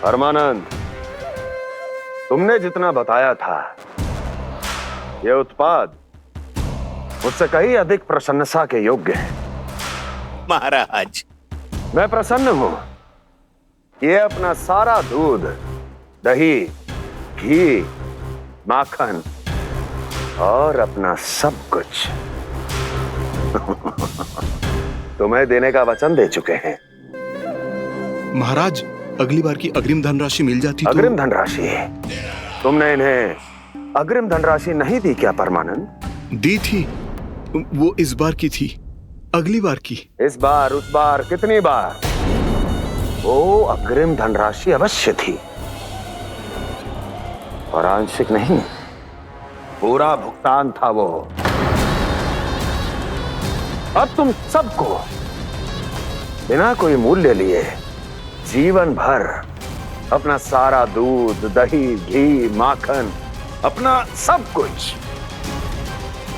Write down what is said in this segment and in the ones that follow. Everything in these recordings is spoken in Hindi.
परमानंद, तुमने जितना बताया था, यह उत्पाद मुझसे कहीं अधिक प्रशंसा के योग्य है। महाराज, मैं प्रसन्न हूं। ये अपना सारा दूध, दही, घी, माखन और अपना सब कुछ तुम्हें देने का वचन दे चुके हैं। महाराज, अगली बार की अग्रिम धनराशि मिल जाती तो। अग्रिम धनराशि? तुमने इन्हें अग्रिम धनराशि नहीं दी क्या परमानंद? दी थी, वो इस बार की थी, अगली बार की। इस बार, उस बार, कितनी बार? वो अग्रिम धनराशि अवश्य थी, और आंशिक नहीं, पूरा भुगतान था वो। अब तुम सबको बिना कोई मूल्य लिए जीवन भर अपना सारा दूध, दही, घी, माखन, अपना सब कुछ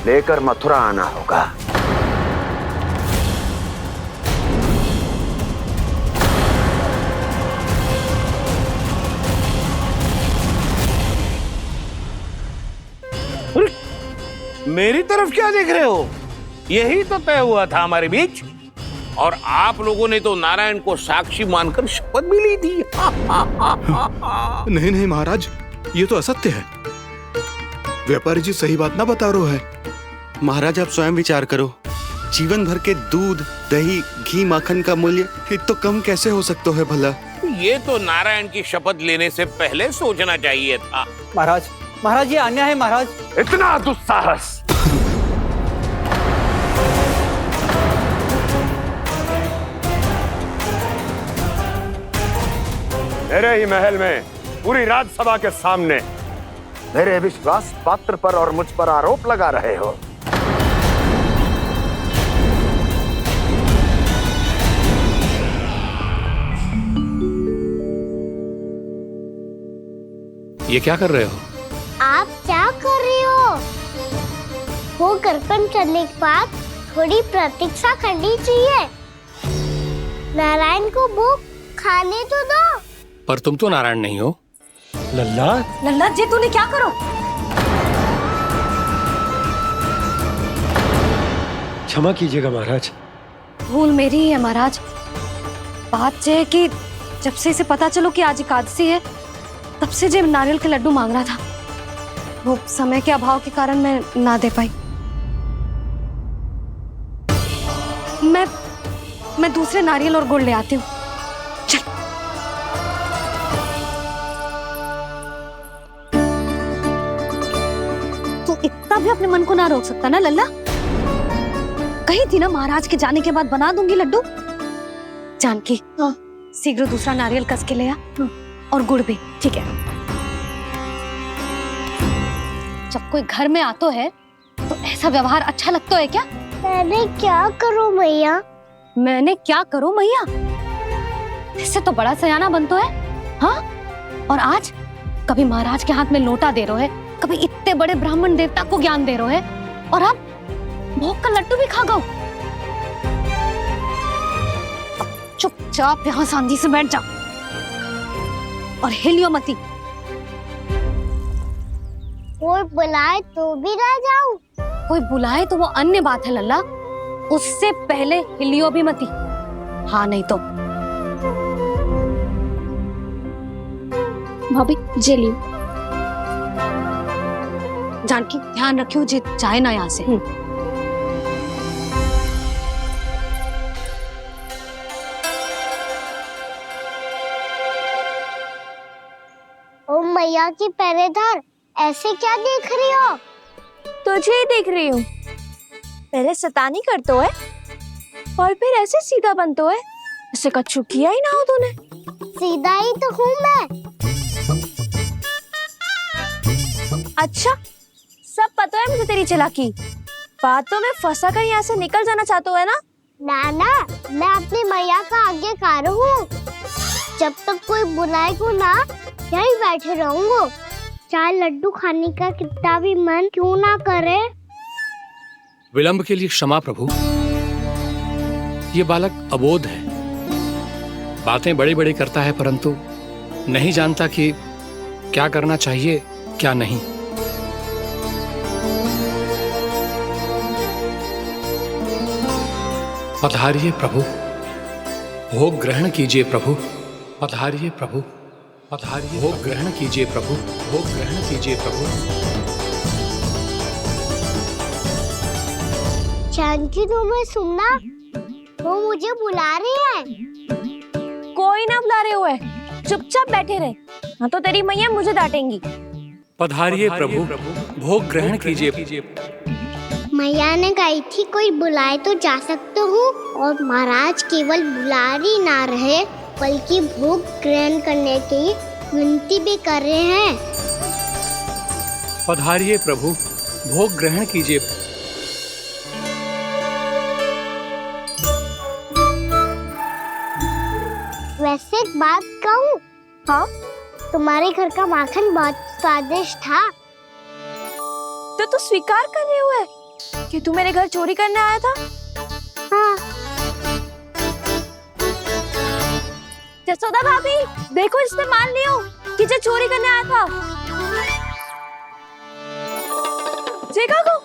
लेकर मथुरा आना होगा। मेरी तरफ क्या देख रहे हो? यही तो तय हुआ था हमारे बीच, और आप लोगों ने तो नारायण को साक्षी मानकर शपथ भी ली थी। नहीं नहीं महाराज, ये तो असत्य है। व्यापारी जी सही बात ना बता रहे हैं। महाराज, आप स्वयं विचार करो। जीवन भर के दूध, दही, घी, माखन का मूल्य इतना कम कैसे हो सकता है भला? ये तो नारायण की शपथ लेने से पहले सोचना चाहिए था। महाराज, महाराज ये अन्याय है महाराज। इतना दुस्साहस! मेरे ही महल में पूरी राज्यसभा के सामने मेरे विश्वास पात्र पर और मुझ पर आरोप लगा रहे हो। ये क्या कर रहे हो? आप क्या कर रहे हो? वो कर्पण करने के बाद थोड़ी प्रतीक्षा करनी चाहिए। नारायण को वो खाने तो दो। पर तुम तो नारायण नहीं हो। लल्ला, लल्ला जी, तूने क्या करो? क्षमा कीजिएगा महाराज। भूल मेरी ही है महाराज। बात यह है कि जब से इसे पता चलो कि आज एकादशी है, तब से जब नारियल के लड्डू मांग रहा था, वो समय के अभाव के कारण मैं ना दे पाई। मैं दूसरे नारियल और गुड़ ले आती हूँ। चल। तू इतना भी अपने मन को ना रोक सकता ना लल्ला? कही थी ना महाराज के जाने के बाद बना दूंगी लड्डू। जानकी, शीघ्र दूसरा नारियल कस के ले आ, और गुड़ भी। ठीक है। जब कोई घर में आतो है तो ऐसा व्यवहार अच्छा लगता है क्या? मैंने क्या करूं मैया? मैंने क्या करूं मैया? इससे तो बड़ा सयाना बनतो है। हाँ? और आज कभी महाराज के हाथ में लोटा दे रहे है, कभी इतने बड़े ब्राह्मण देवता को ज्ञान दे रहे है, और अब भोग का लड्डू भी खा गओ। चुपचाप यहाँ शांति से बैठ जा और हिलियो मती। कोई बुलाए तो भी ना जाऊं? कोई बुलाए तो वो अन्य बात है लल्ला, उससे पहले हिलियो भी मती। हाँ नहीं तो। भाभी जली। जानकी, ध्यान रखियो जे जाए ना यहाँ से। ओ मैया की पहरेदार, ऐसे क्या देख रही हो? तुझे ही देख रही हूँ। पहले शैतानी करतो है और फिर ऐसे सीधा बनतो है। ऐसे कछु किया ही ना हो तूने। सीधा ही तो हूँ मैं। अच्छा, सब पता है मुझे तेरी चालाकी। बातों में फंसा कर यहाँ से निकल जाना चाहते है ना? नाना, मैं अपनी मैया का आज्ञाकार हूँ। जब तक कोई बुलाए को ना, यही बैठे रहूंगा। चाहे लड्डू खाने का कितना भी मन क्यों ना करे। विलंब के लिए क्षमा प्रभु। ये बालक अबोध है, बातें बड़ी बड़ी करता है, परंतु नहीं जानता कि क्या करना चाहिए क्या नहीं। पधारिए प्रभु, भोग ग्रहण कीजिए प्रभु। पधारिए प्रभु, पधारिए, भोग ग्रहण कीजिए प्रभु, भोग ग्रहण कीजिए प्रभु। जानकी तुम्हें सुनना, वो मुझे बुला रहे हैं। कोई ना बुला रहे हुए, चुपचाप बैठे रहे, हाँ तो तेरी मैया मुझे डांटेंगी। पधारिए प्रभु, भोग ग्रहण कीजिए। मैया ने कही थी कोई बुलाए तो जा सकते हूँ, और महाराज केवल बुला ही ना रहे बल्कि भोग ग्रहण करने की विनती भी कर रहे हैं। पधारिए प्रभु, भोग ग्रहण कीजिए। वैसे एक बात कहूँ? हाँ? तुम्हारे घर का माखन बहुत स्वादिष्ट था। तो तू स्वीकार कर रहे हुए कि तू मेरे घर चोरी करने आया था? हाँ। जसोदा भाभी, देखो इसने मान लियो कि जो चोरी करने आया था। देखा को?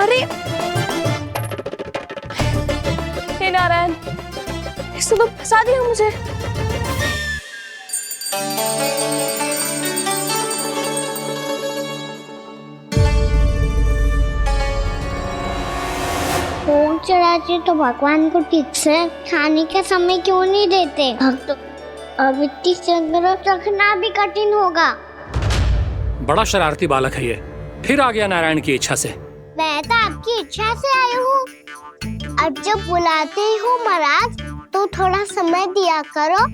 अरे हे नारायण, इसने तो फंसा दिया मुझे। भोग चढ़ाते तो भगवान को ठीक से खाने का समय क्यों नहीं देते? भक्त अब इतनी संग्रह रखना भी कठिन होगा। बड़ा शरारती बालक है ये, फिर आ गया नारायण की इच्छा से। मैं तो आपकी इच्छा से आई हूँ। अब जब बुलाते हो महाराज तो थोड़ा समय दिया करो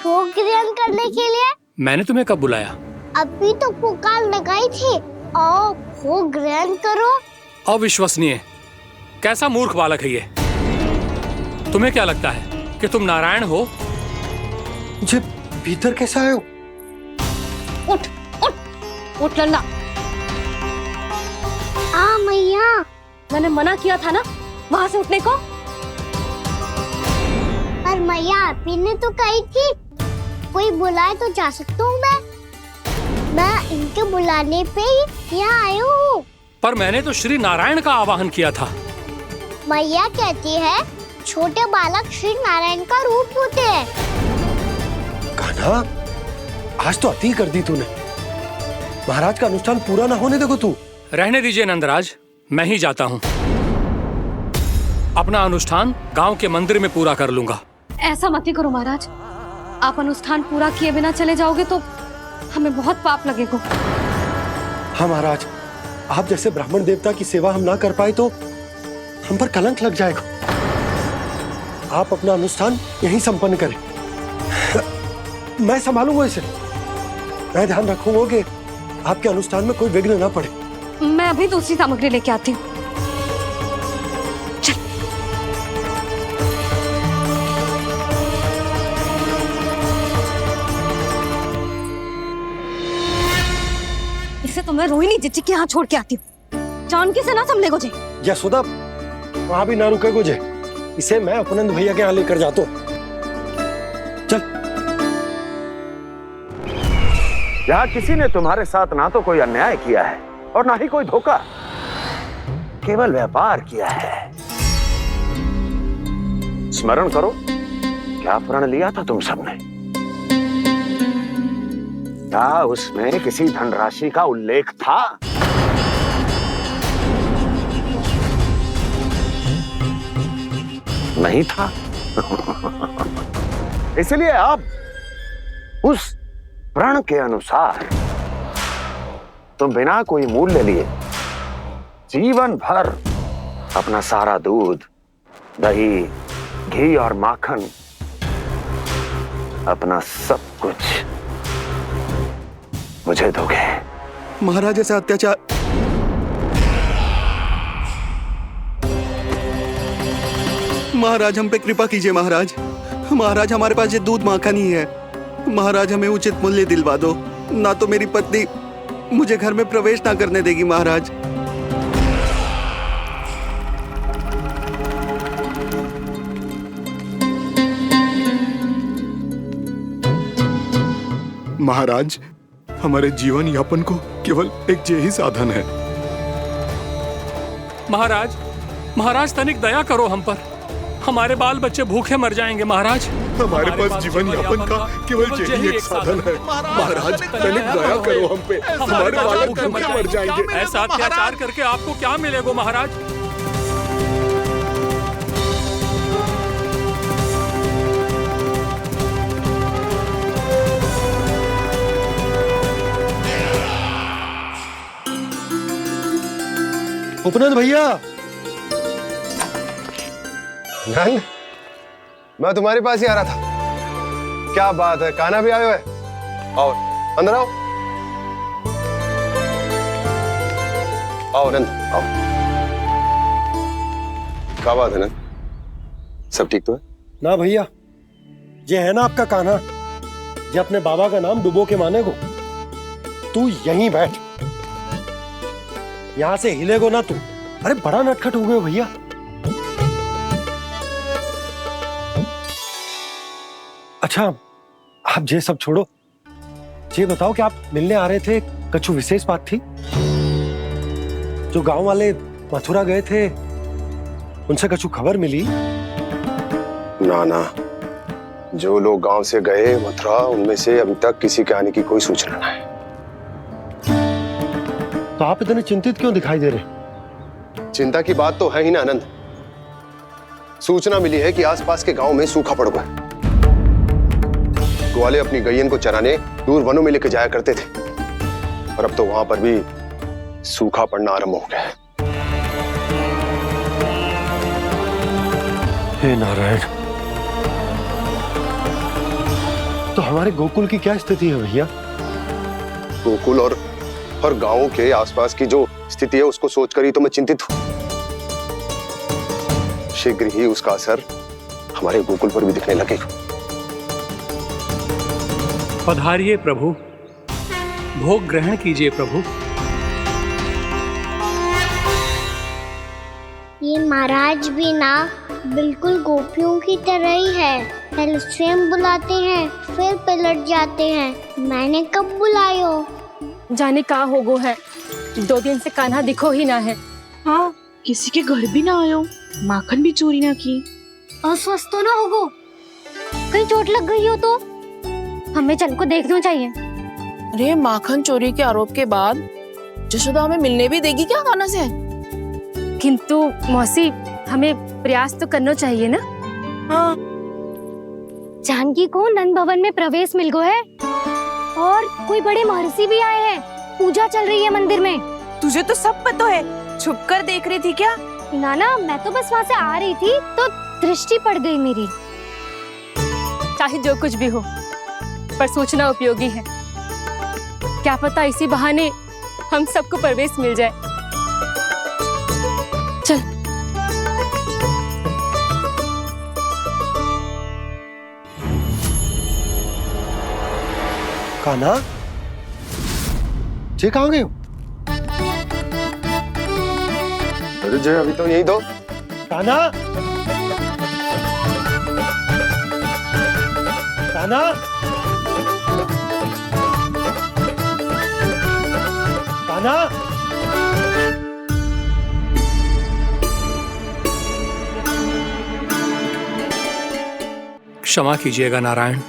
भोग ग्रहण करने के लिए। मैंने तुम्हें कब बुलाया? अभी तो पुकार लगाई थी, आओ भोग ग्रहण करो। अविश्वसनीय, कैसा मूर्ख बालक है ये। तुम्हें क्या लगता है कि तुम नारायण हो? मुझे भीतर कैसे आए हो? उठ उठ उठ लल्ला। मैया, मैंने मना किया था ना वहां से उठने को। पर मैया आपी ने तो कही थी कोई बुलाए तो जा सकता हूँ। मैं इनके बुलाने पे ही यहाँ आई हूँ। पर मैंने तो श्री नारायण का आवाहन किया था। मैया कहती है छोटे बालक श्री नारायण का रूप होते हैं। कान्हा, आज तो अति कर दी तूने। महाराज का अनुष्ठान पूरा ना होने देखो तू। रहने दीजिए नंदराज, मैं ही जाता हूँ। अपना अनुष्ठान गांव के मंदिर में पूरा कर लूंगा। ऐसा मत ही करो महाराज, आप अनुष्ठान पूरा किए बिना चले जाओगे तो हमें बहुत पाप लगेगा। हाँ महाराज, आप जैसे ब्राह्मण देवता की सेवा हम ना कर पाए तो हम पर कलंक लग जाएगा। आप अपना अनुष्ठान यहीं संपन्न करें, मैं संभालूंगा इसे। मैं ध्यान रखूंगा कि आपके अनुष्ठान में कोई विघ्न ना पड़े। मैं अभी दूसरी सामग्री लेके आती हूँ। इसे तो मैं रोहिणी जीजी के यहाँ छोड़ के आती हूँ। जानकी से ना संभले गुजे। यशोदा, वहां भी ना रुके गुजे। इसे मैं अपनंद भैया के यहाँ लेकर जाता हूँ। चल। यहाँ किसी ने तुम्हारे साथ ना तो कोई अन्याय किया है और ना ही कोई धोखा, केवल व्यापार किया है। स्मरण करो, क्या प्रण लिया था तुम सबने? क्या उसमें किसी धनराशि का उल्लेख था? नहीं था। इसलिए अब उस प्रण के अनुसार तुम बिना कोई मूल्य लिए जीवन भर अपना सारा दूध, दही, घी और माखन, अपना सब कुछ मुझे दोगे। महाराज ऐसा अत्याचार। महाराज हम पे कृपा कीजिए। महाराज, महाराज हमारे पास ये दूध माखन ही है। महाराज हमें उचित मूल्य दिलवा दो, ना तो मेरी पत्नी मुझे घर में प्रवेश ना करने देगी। महाराज महाराज, हमारे जीवन यापन को केवल एक यही साधन है। महाराज, महाराज तनिक दया करो हम पर। हमारे बाल बच्चे भूखे मर जाएंगे महाराज। हमारे पास जीवन यापन का केवल यही एक साधन है। महाराज तनिक दया करो हम पे, हमारे बालक भूखे मर जाएंगे। ऐसा अत्याचार करके आपको क्या मिलेगा महाराज? उपनंद भैया, नंद, मैं तुम्हारे पास ही आ रहा था। क्या बात है, कान्हा भी आयो है? आओ अंदर आओ। आओ नंद आओ। क्या बात है नंद, सब ठीक तो है ना भैया? ये है ना आपका कान्हा, ये अपने बाबा का नाम डुबो के माने को। तू यहीं बैठ, यहां से हिलेगो ना तू। अरे बड़ा नटखट हो गए हो भैया। अच्छा आप ये सब छोड़ो, ये बताओ कि आप मिलने आ रहे थे, कछु विशेष बात थी? जो गांव वाले मथुरा गए थे उनसे कछु खबर मिली? ना ना, जो लोग गांव से गए मथुरा, उनमें से अभी तक किसी के आने की कोई सूचना नहीं है। तो आप इतने चिंतित क्यों दिखाई दे रहे? चिंता की बात तो है ही ना आनंद। सूचना मिली है कि आसपास के गांव में सूखा पड़ गया। ग्वाले अपनी गैयन को चराने दूर वनों में लेकर जाया करते थे, और अब तो वहां पर भी सूखा पड़ना आरंभ हो गया है। हे नारायण, तो हमारे गोकुल की क्या स्थिति है भैया? गोकुल और गांवों के आसपास की जो स्थिति है उसको सोचकर ही तो मैं चिंतित हूं। शीघ्र ही उसका असर हमारे गोकुल पर भी दिखने लगेगा। पधारिए प्रभु, भोग ग्रहण कीजिए प्रभु। ये महाराज भी ना बिल्कुल गोपियों की तरह ही है। पहले स्वयं बुलाते हैं, फिर पलट जाते हैं। मैंने कब बुलायो? जाने का होगो है, 2 दिन से कान्हा दिखो ही ना है। हाँ, किसी के घर भी ना आयो, माखन भी चोरी ना की। अस्वस्थ तो ना होगो, कहीं चोट लग गई हो तो? हमें चल को देखना चाहिए। अरे माखन चोरी के आरोप के बाद जशोदा हमें मिलने भी देगी क्या कान्हा से? किंतु मौसी, हमें प्रयास तो करना चाहिए ना। हाँ, जानकी को नंद भवन में प्रवेश मिल गो है, और कोई बड़े महर्षि भी आए हैं। पूजा चल रही है मंदिर में। तुझे तो सब पता है, छुप कर देख रही थी क्या? ना, मैं तो बस वहाँ से आ रही थी तो दृष्टि पड़ गई मेरी। चाहे जो कुछ भी हो, पर सूचना उपयोगी है। क्या पता इसी बहाने हम सबको प्रवेश मिल जाए। चल। कान्हा, ये कहाँ गए हो? अरे जय, अभी तो यही दो। कान्हा, कान्हा, कान्हा। क्षमा कीजिएगा नारायण,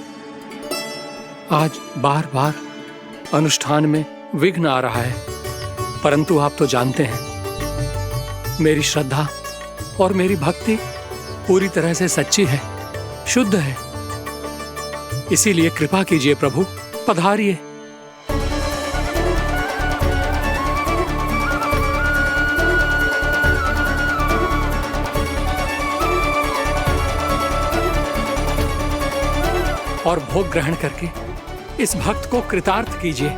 आज बार बार अनुष्ठान में विघ्न आ रहा है, परंतु आप तो जानते हैं मेरी श्रद्धा और मेरी भक्ति पूरी तरह से सच्ची है, शुद्ध है। इसीलिए कृपा कीजिए प्रभु, पधारिए। और भोग ग्रहण करके इस भक्त को कृतार्थ कीजिए।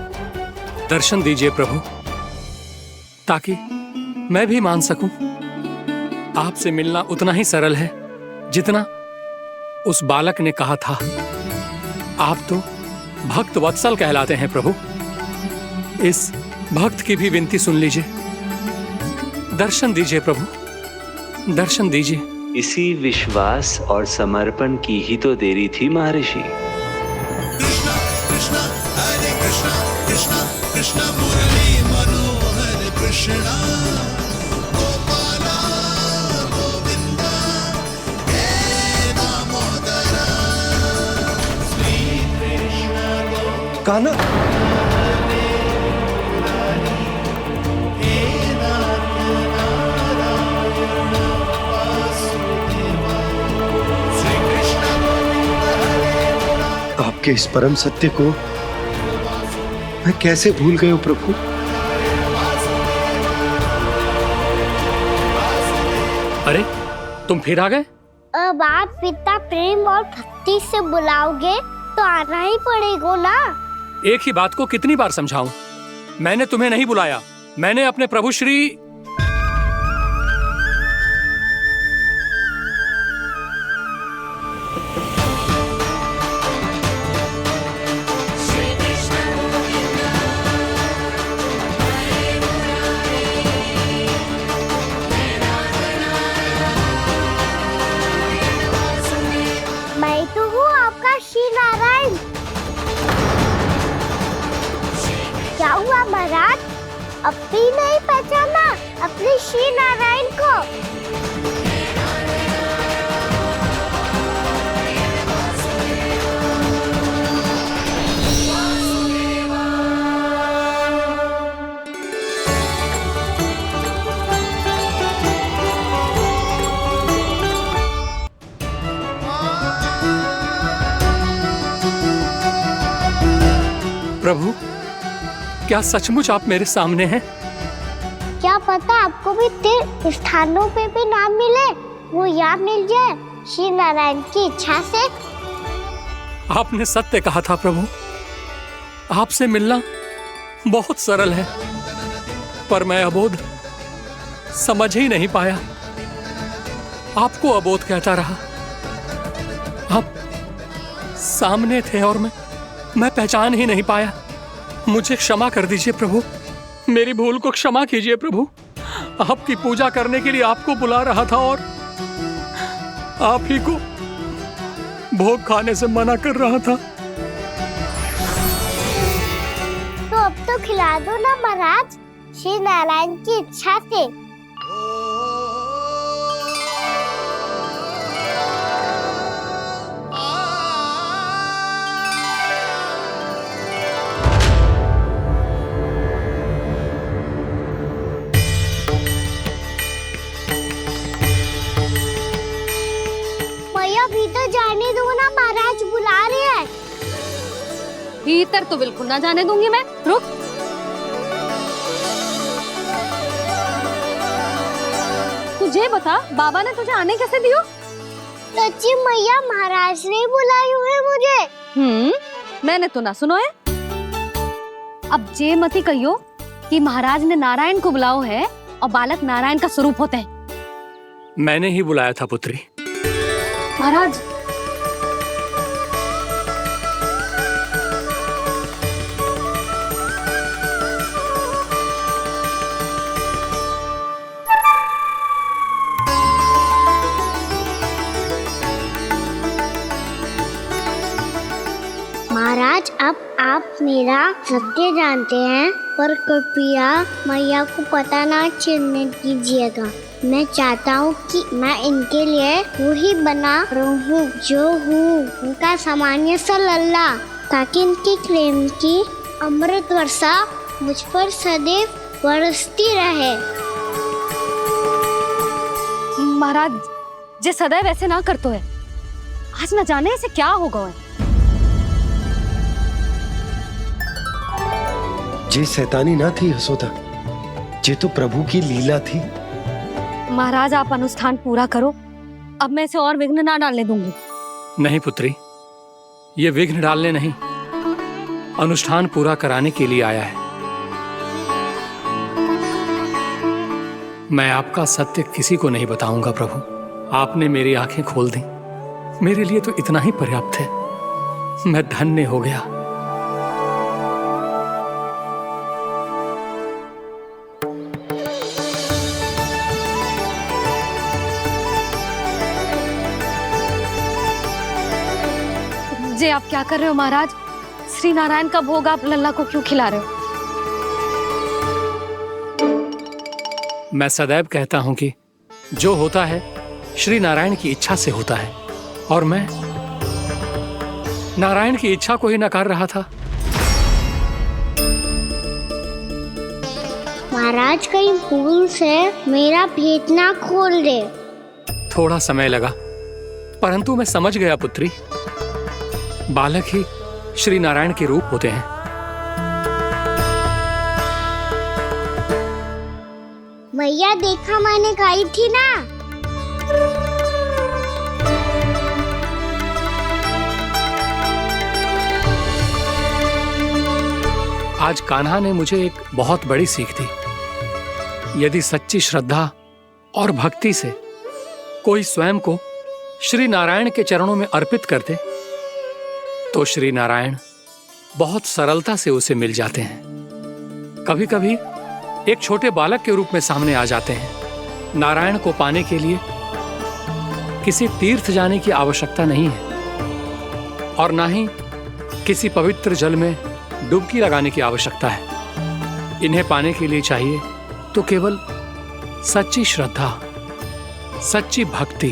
दर्शन दीजिए प्रभु, ताकि मैं भी मान सकूं। आपसे मिलना उतना ही सरल है जितना उस बालक ने कहा था। आप तो भक्त वत्सल कहलाते हैं प्रभु। इस भक्त की भी विनती सुन लीजिए। दर्शन दीजिए प्रभु, दर्शन दीजिए। इसी विश्वास और समर्पण की ही तो देरी थी महर्षि। कृष्णा कृष्णा कान्हा, आपके इस परम सत्य को मैं कैसे भूल गया हूं प्रभु। अरे तुम फिर आ गए? अब आप पिता प्रेम और भक्ति से बुलाओगे तो आना ही पड़ेगा ना। एक ही बात को कितनी बार समझाऊं? मैंने तुम्हें नहीं बुलाया, मैंने अपने प्रभु श्री मैं तो हूँ आपका श्री नारायण। क्या हुआ महाराज, अब भी नहीं पहचाना अपने श्री नारायण को? प्रभु, क्या सचमुच आप मेरे सामने हैं? क्या पता आपको भी तीर्थ स्थानों पे भी नाम मिले, वो यहाँ मिल जाए श्री नारायण की इच्छा से। आपने सत्य कहा था प्रभु, आपसे मिलना बहुत सरल है, पर मैं अबोध समझ ही नहीं पाया। आपको अबोध कहता रहा। आप सामने थे और मैं पहचान ही नहीं पाया। मुझे क्षमा कर दीजिए प्रभु, मेरी भूल को क्षमा कीजिए प्रभु। आपकी पूजा करने के लिए आपको बुला रहा था और आप ही को भोग खाने से मना कर रहा था। तो अब तो खिला दो ना महाराज, श्री नारायण की इच्छा से। भीतर जाने दो ना, महाराज बुला रहे हैं। भीतर तो बिल्कुल ना जाने दूंगी मैं। रुक। तुझे बता, बाबा ने तुझे आने कैसे दियो? सच्ची मैया, महाराज ने बुलाई हुई मुझे। मैंने तो ना सुनो है। अब जे मती कहियो कि महाराज ने नारायण को बुलाओ है और बालक नारायण का स्वरूप होते हैं। मैंने ही बुलाया था पुत्री। महाराज, महाराज, अब आप मेरा सत्य जानते हैं, पर कृपया मैया को पता ना चलने दीजिएगा। मैं चाहता हूँ कि मैं इनके लिए वो ही बना रहूँ जो हूँ, उनका सामान्य सा लल्ला, ताकि इनकी प्रेम की अमृत वर्षा मुझ पर सदैव बरसती रहे। महाराज, जे सदैव ऐसे ना करतो है, आज न जाने इसे क्या होगा है। जे शैतानी ना थी यशोदा, जे तो प्रभु की लीला थी। महाराज, आप अनुष्ठान पूरा करो, अब मैं इसे और विघ्न ना डालने दूंगी। नहीं पुत्री, ये विघ्न डालने नहीं, अनुष्ठान पूरा कराने के लिए आया है। मैं आपका सत्य किसी को नहीं बताऊंगा प्रभु। आपने मेरी आंखें खोल दी, मेरे लिए तो इतना ही पर्याप्त है। मैं धन्य हो गया। जे आप क्या कर रहे हो महाराज? श्री नारायण का भोग आप लल्ला को क्यों खिला रहे हो? मैं सदैव कहता हूं कि जो होता है श्री नारायण की इच्छा से होता है, और मैं नारायण की इच्छा को ही नकार रहा था। महाराज कहीं भूल से मेरा भेद ना खोल दे। थोड़ा समय लगा, परंतु मैं समझ गया पुत्री। बालक ही श्री नारायण के रूप होते हैं। मैया देखा मैंने खाई थी ना। आज कान्हा ने मुझे एक बहुत बड़ी सीख दी। यदि सच्ची श्रद्धा और भक्ति से कोई स्वयं को श्री नारायण के चरणों में अर्पित कर दे, तो श्री नारायण बहुत सरलता से उसे मिल जाते हैं। कभी कभी एक छोटे बालक के रूप में सामने आ जाते हैं। नारायण को पाने के लिए किसी तीर्थ जाने की आवश्यकता नहीं है, और ना ही किसी पवित्र जल में डुबकी लगाने की आवश्यकता है। इन्हें पाने के लिए चाहिए तो केवल सच्ची श्रद्धा, सच्ची भक्ति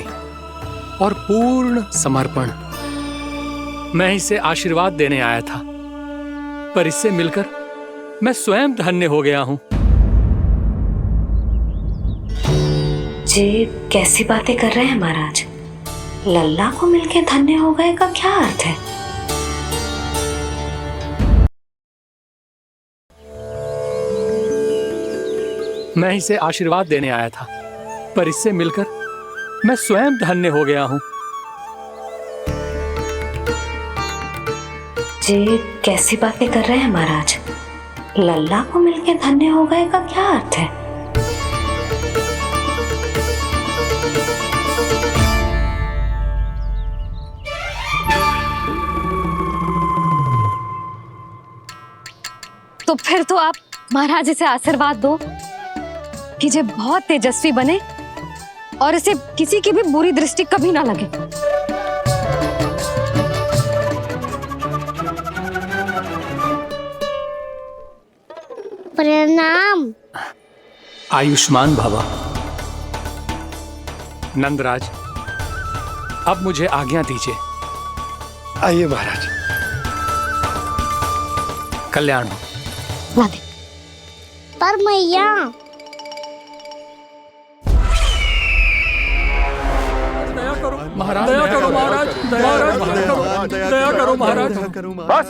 और पूर्ण समर्पण। मैं इसे आशीर्वाद देने आया था, पर इससे मिलकर मैं स्वयं धन्य हो गया हूं। जी कैसी बातें कर रहे हैं महाराज? लल्ला को मिलके धन्य हो गए का क्या अर्थ है? मैं इसे आशीर्वाद देने आया था, पर इससे मिलकर मैं स्वयं धन्य हो गया हूं। जी कैसी बातें कर रहे हैं महाराज? लल्ला को मिलके धन्य हो गए का क्या अर्थ है? तो फिर तो आप महाराज इसे आशीर्वाद दो कि ये बहुत तेजस्वी बने और इसे किसी की भी बुरी दृष्टि कभी ना लगे। प्रणाम। आयुष्मान भव। नंदराज, अब मुझे आज्ञा दीजिए। आइए महाराज। कल्याण हो। पर मैया महाराज, दया करो महाराज, दया करो महाराज। बस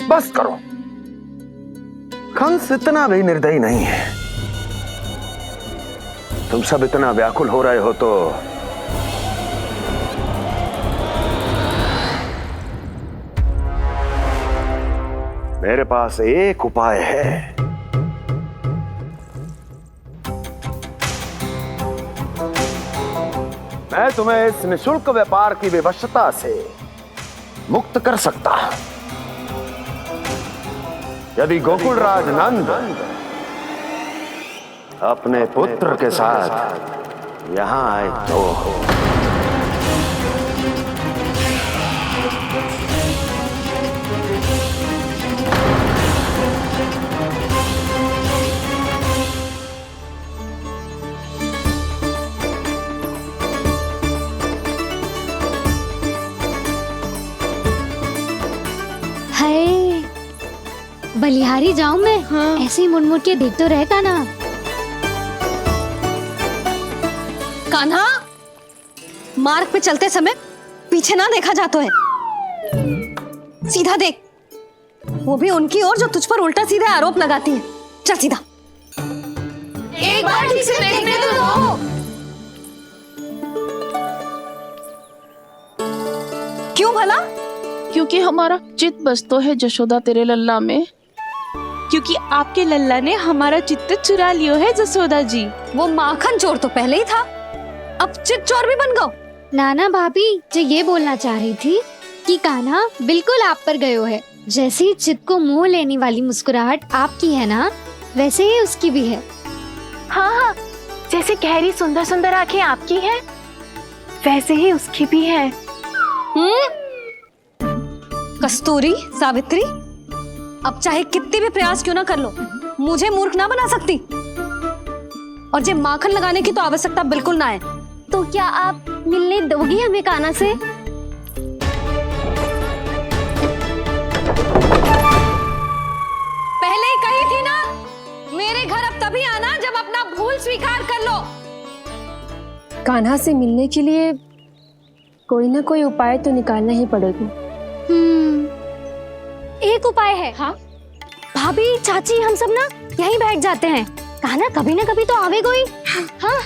बस करो। कंस इतना भी निर्दयी नहीं है। तुम सब इतना व्याकुल हो रहे हो तो मेरे पास एक उपाय है। मैं तुम्हें इस निःशुल्क व्यापार की विवशता से मुक्त कर सकता। यदि गोकुलराज नंद अपने पुत्र के साथ यहां आए तो बलिहारी जाऊं मैं? हाँ। ऐसे ही मुड़ के देख तो रहे कान्हा। कान्हा, मार्ग पे चलते समय पीछे ना देखा जाता है। सीधा देख, वो भी उनकी ओर जो तुझ पर उल्टा सीधे आरोप लगाती है। चल सीधा। एक बार ठीक से देखने तो दो। क्यों भला? क्योंकि हमारा चित्त बसतो है जशोदा तेरे लल्ला में। क्योंकि आपके लल्ला ने हमारा चित्त चुरा लियो है जसोदा जी। वो माखन चोर तो पहले ही था, अब चित्त चोर भी बन गो। नाना भाभी जो ये बोलना चाह रही थी कि कान्हा बिल्कुल आप पर गयो है। जैसे ही चित्त को मोह लेने वाली मुस्कुराहट आपकी है ना, वैसे ही उसकी भी है। हाँ हाँ, जैसे गहरी सुंदर सुंदर आंखें आपकी हैं, वैसे ही उसकी भी है। कस्तूरी, सावित्री, अब चाहे कितने भी प्रयास क्यों ना कर लो, मुझे मूर्ख ना बना सकती। और जे माखन लगाने की तो आवश्यकता बिल्कुल ना है। तो क्या आप मिलने दोगी हमें कान्हा से? पहले ही कही थी ना, मेरे घर अब तभी आना जब अपना भूल स्वीकार कर लो। कान्हा से मिलने के लिए कोई ना कोई उपाय तो निकालना ही पड़ेगा। एक उपाय है। हाँ? भाभी, चाची, हम सब ना यहीं बैठ जाते हैं। कान्हा कभी ना कभी तो आवेगा ही। हाँ,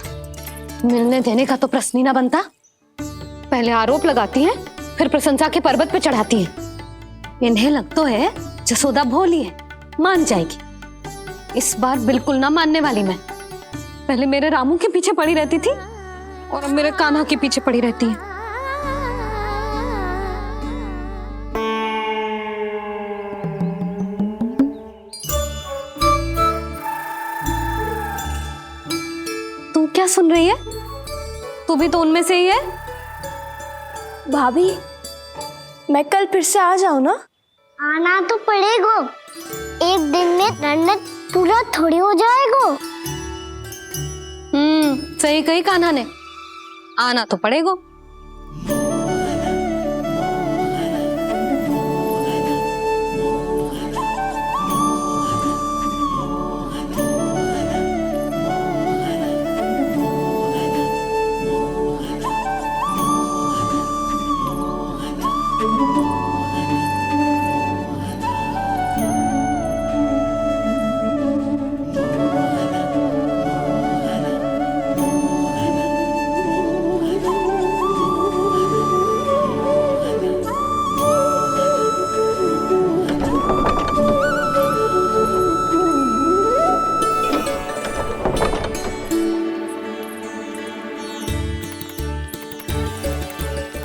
मिलने देने का तो प्रश्न ही ना बनता। पहले आरोप लगाती हैं, फिर प्रशंसा के पर्वत पे चढ़ाती हैं। इन्हें लगता है जसोदा भोली है, मान जाएगी। इस बार बिल्कुल ना मानने वाली मैं। पहले मेरे रामू के पीछे पड़ी रहती थी और अब मेरे कान्हा के पीछे पड़ी रहती है। तू क्या सुन रही है? तू भी तो उनमें से ही है। भाभी, मैं कल फिर से आ जाऊं ना? आना तो पड़ेगा। एक दिन में रन्नत पूरा थोड़ी हो जाएगा। सही कही कान्हा ने, आना तो पड़ेगा।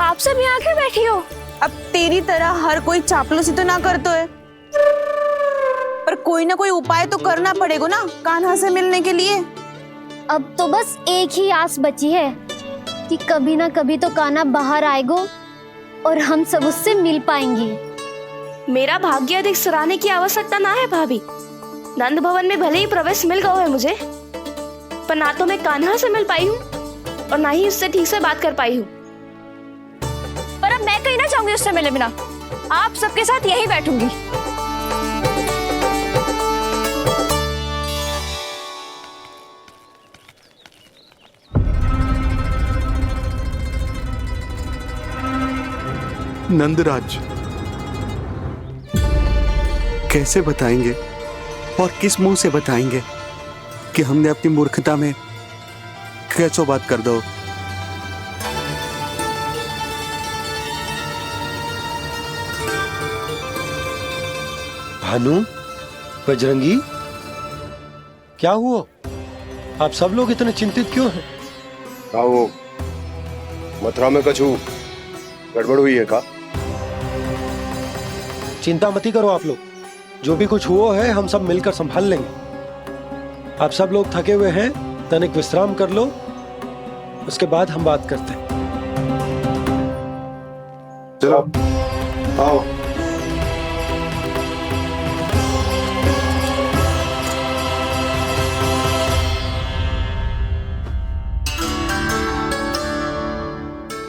आप सब यहाँ क्यों बैठी हो? अब तेरी तरह हर कोई चापलूसी तो ना करतो है, पर कोई ना कोई उपाय तो करना पड़ेगा ना कान्हा से मिलने के लिए। अब तो बस एक ही आस बची है कि कभी ना कभी तो कान्हा बाहर आएगा और हम सब उससे मिल पाएंगे। मेरा भाग्य अधिक सराहने की आवश्यकता ना है भाभी। नंद भवन में भले ही प्रवेश मिल गया है मुझे, पर ना तो मैं कान्हा से मिल पाई हूँ और ना ही उससे ठीक से बात कर पाई हूँ। पर अब मैं कहीं ना चाहूंगी उससे मिले बिना। आप सबके साथ यहीं बैठूंगी। नंदराज, कैसे बताएंगे और किस मुंह से बताएंगे कि हमने अपनी मूर्खता में कैसो बात कर दो। भानु, बजरंगी, क्या हुआ? आप सब लोग इतने चिंतित क्यों हैं? आओ, मथुरा में कछु गड़बड़ हुई है का? चिंता मती करो आप लोग, जो भी कुछ हुआ है हम सब मिलकर संभाल लेंगे। आप सब लोग थके हुए हैं, तनिक विश्राम कर लो, उसके बाद हम बात करते हैं। चलो, आओ।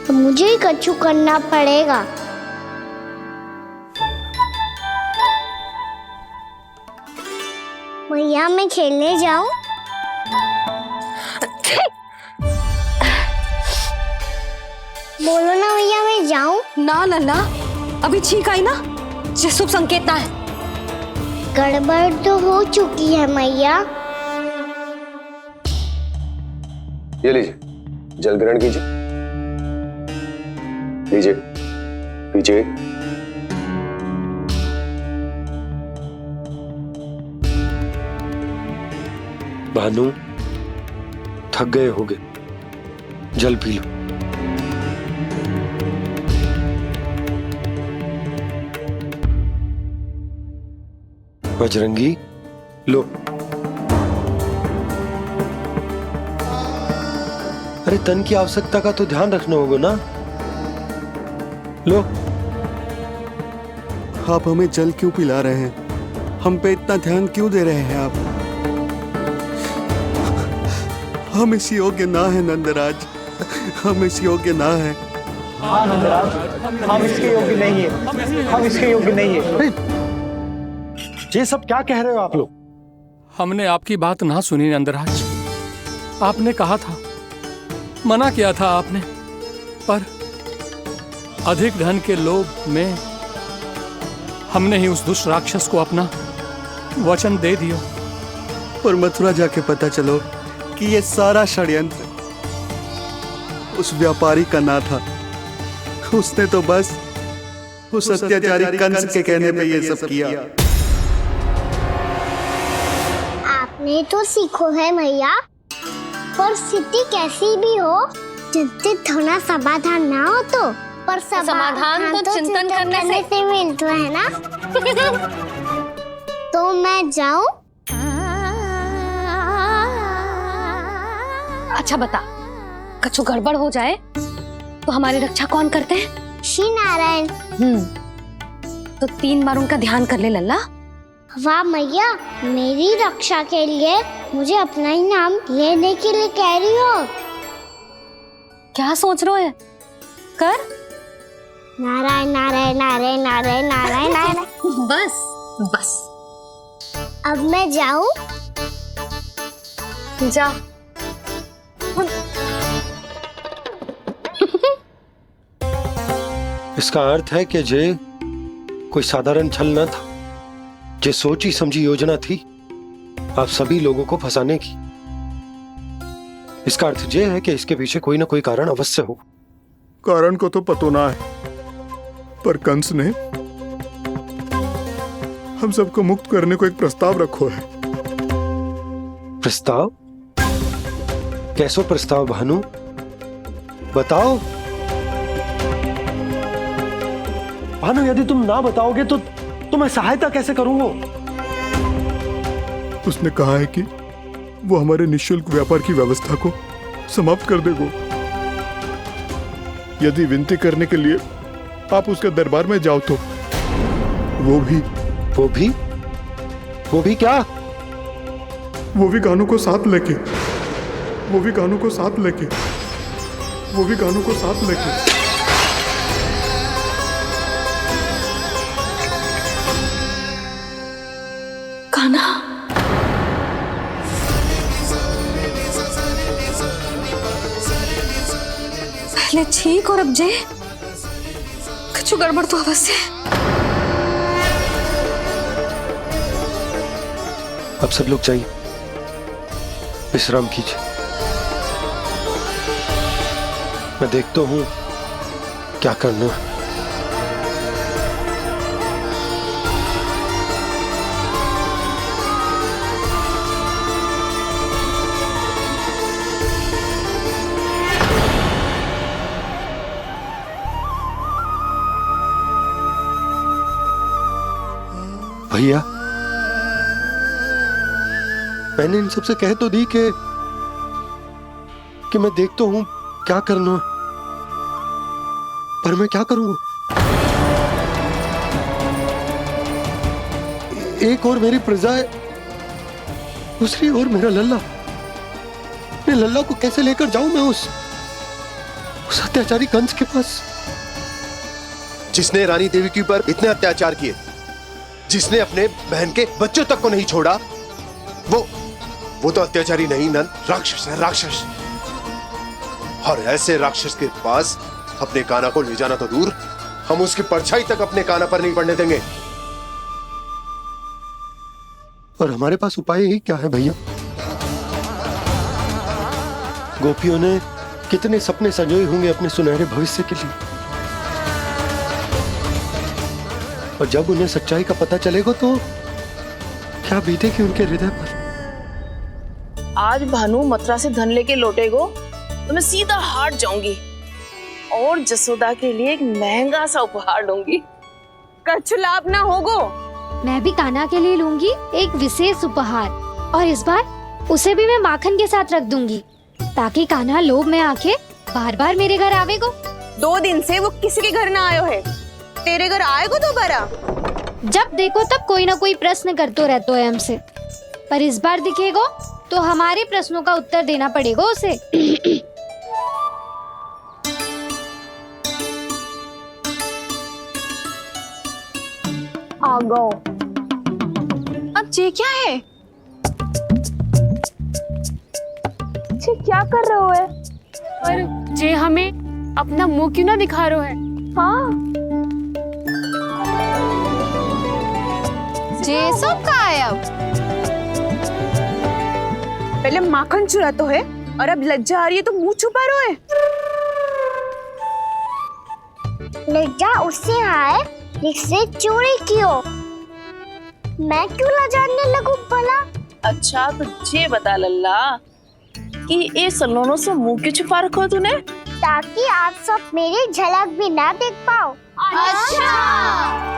तो मुझे ही कछु करना पड़ेगा। भैया, मैं खेलने जाऊं? बोलो ना भैया, मैं जाऊं? ना लल्ला, अभी छींक आई ना, ये शुभ संकेत ना है। गड़बड़ तो हो चुकी है मैया। ये लीजिए, जल ग्रहण कीजिए। लीजिए, पीजिए। भानु, थक गए होगे, जल पी लो। बजरंगी, लो। अरे तन की आवश्यकता का तो ध्यान रखना होगा ना। लो। आप हमें जल क्यों पिला रहे हैं? हम पे इतना ध्यान क्यों दे रहे हैं आप? हम इस योग्य ना है नंदराज, हम इस योग्य ना है। हाँ नंदराज, हम इसके योग्य नहीं है, हम इसके योग्य नहीं है। ये सब क्या कह रहे हो आप लोग? हमने आपकी बात ना सुनी नंदराज। आपने कहा था, मना किया था आपने, पर अधिक धन के लोभ में हमने ही उस दुष्ट राक्षस को अपना वचन दे दिया। पर मथुरा जाके पता चलो कि ये सारा षड्यंत्र उस व्यापारी का ना था। उसने तो बस उस अत्याचारी कंस के कहने पे ये सब किया। आपने तो सीखो है भैया, पर स्थिति कैसी भी हो, चिंतित होना समाधान ना हो तो, पर समाधान तो चिंतन करने से मिलता है ना। तो मैं जाऊं? अच्छा बता, कछु गड़बड़ हो जाए तो हमारी रक्षा कौन करते हैं? श्री नारायण। तो 3 बार उनका ध्यान कर ले लल्ला। वाह मैया, मेरी रक्षा के लिए मुझे अपना ही नाम लेने के लिए कह रही हो? क्या सोच रहे हो? कर नारायण नारायण नारायण नारायण नारायण नारायण। बस बस, अब मैं जाऊं? जा। इसका अर्थ है कि जे कोई साधारण छल न था, जे सोची समझी योजना थी आप सभी लोगों को फंसाने की। इसका अर्थ ये है कि इसके पीछे कोई ना कोई कारण अवश्य हो। कारण को तो पतो ना है, पर कंस ने हम सबको मुक्त करने को एक प्रस्ताव रखो है। प्रस्ताव? कैसो प्रस्ताव भानु, बताओ। भानु, यदि तुम ना बताओगे तो मैं सहायता कैसे करूंगा? उसने कहा है कि वो हमारे निःशुल्क व्यापार की व्यवस्था को समाप्त कर देगा यदि विनती करने के लिए आप उसके दरबार में जाओ तो। वो भी क्या? वो भी गानों को साथ लेके, वो भी गानों को साथ लेके, वो भी गानों को साथ लेके। कान्हा, पहले ठीक और अब जे कुछ गड़बड़ तो अवश्य। अब सब लोग जाइए, विश्राम कीजिए। मैं देखता हूं क्या करना है। भैया, मैंने इन सबसे कह तो दी कि मैं देखता हूं क्या करना, पर मैं क्या करूंगा? एक और मेरी प्रजा है, दूसरी ओर मेरा लल्ला। मैं लल्ला को कैसे लेकर जाऊं मैं उस अत्याचारी कंस के पास, जिसने रानी देवी के ऊपर इतने अत्याचार किए, जिसने अपने बहन के बच्चों तक को नहीं छोड़ा, वो तो अत्याचारी नहीं नंद, राक्षस है, राक्षस। और ऐसे राक्षस के पास अपने कान्हा को ले जाना तो दूर, हम उसकी परछाई तक अपने कान्हा पर नहीं पड़ने देंगे। और हमारे पास उपाय ही क्या है भैया? गोपियों ने कितने सपने संजोए होंगे अपने सुनहरे भविष्य के लिए, और जब उन्हें सच्चाई का पता चलेगा तो क्या बीतेगी उनके हृदय पर। आज भानु मथुरा से धन लेके लौटेगो तो मैं सीधा हाट जाऊंगी और जसोदा के लिए एक महंगा सा उपहार दूंगी। कछु लाभ ना होगो। मैं भी कान्हा के लिए लूंगी एक विशेष उपहार, और इस बार उसे भी मैं माखन के साथ रख दूंगी, ताकि कान्हा लोभ में आके बार बार मेरे घर आवेगो। 2 दिन से वो किसी के घर ना आयो है, तेरे घर आएगो दोबारा? जब देखो तब कोई ना कोई प्रश्न करते रहते है हमसे, पर इस बार दिखेगो तो हमारे प्रश्नों का उत्तर देना पड़ेगा उसे। आ गो। अब ये क्या है? ये क्या कर रहे हो है? पर जे हमें अपना मुंह क्यों ना दिखा रहे है? हाँ, जे सब का है अब? पहले माखन चुरा तो है और अब लज्जा आ रही है तो मुंह छुपा रहे है। लज्जा उससे आए जिससे चोरी की हो। मैं क्यों लजाने लगूं भला? अच्छा तो ये बता लल्ला कि ये सलोनों से मुंह क्यों छुपा रखा है तूने? ताकि आप सब मेरी झलक भी ना देख पाओ। अच्छा।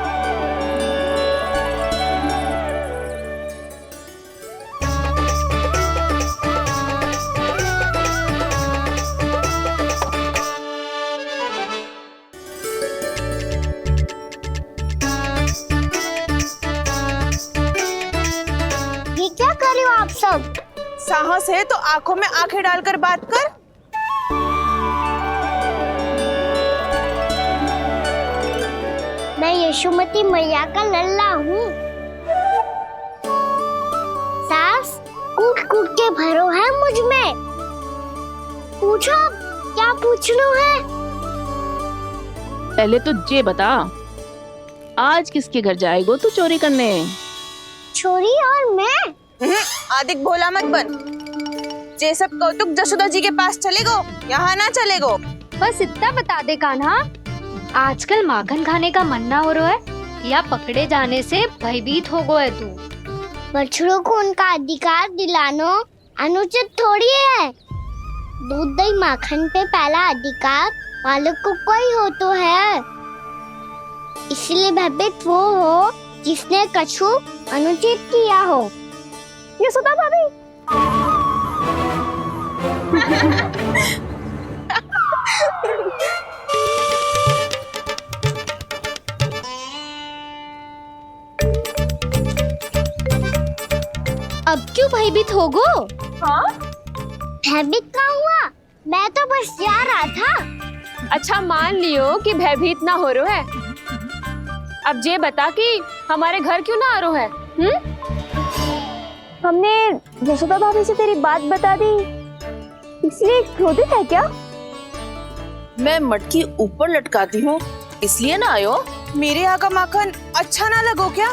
ये क्या कर रहे हो आप सब? साहस है तो आंखों में आंखें डालकर बात कर। मैं यशोमती मैया का लल्ला हूँ। सास कूट कूट के भरो है मुझ में। पूछो क्या पूछना है? पहले तो ये बता, आज किसके घर जाएगो तू चोरी करने? छोरी और मैं? आदिक भोला मत बन। ये सब कौतुक जसोदा जी के पास चलेगो, यहाँ ना चलेगो। बस इतना बता दे कान्हा, आजकल माखन खाने का मन ना हो रहा है या पकड़े जाने से भयभीत हो गए तू? बछड़ों को उनका अधिकार दिलाना अनुचित थोड़ी है। दूध दही माखन पे पहला अधिकार मालिक को कोई हो तो है। इसलिए भयभीत वो हो जिसने कछु अनुचित किया हो। यशोदा भाभी। अब क्यों भयभीत हो गो? हाँ? भयभीत का हुआ? मैं तो बस जा रहा था। अच्छा मान लियो कि भयभीत ना हो रहा है। अब ये बता कि हमारे घर क्यों ना आ रहा है? हमने यशोदा भाभी से तेरी बात बता दी, इसलिए क्रोधित है क्या? मैं मटकी ऊपर लटकाती हूँ इसलिए ना आयो? मेरे यहाँ का माखन अच्छा ना लगो क्या?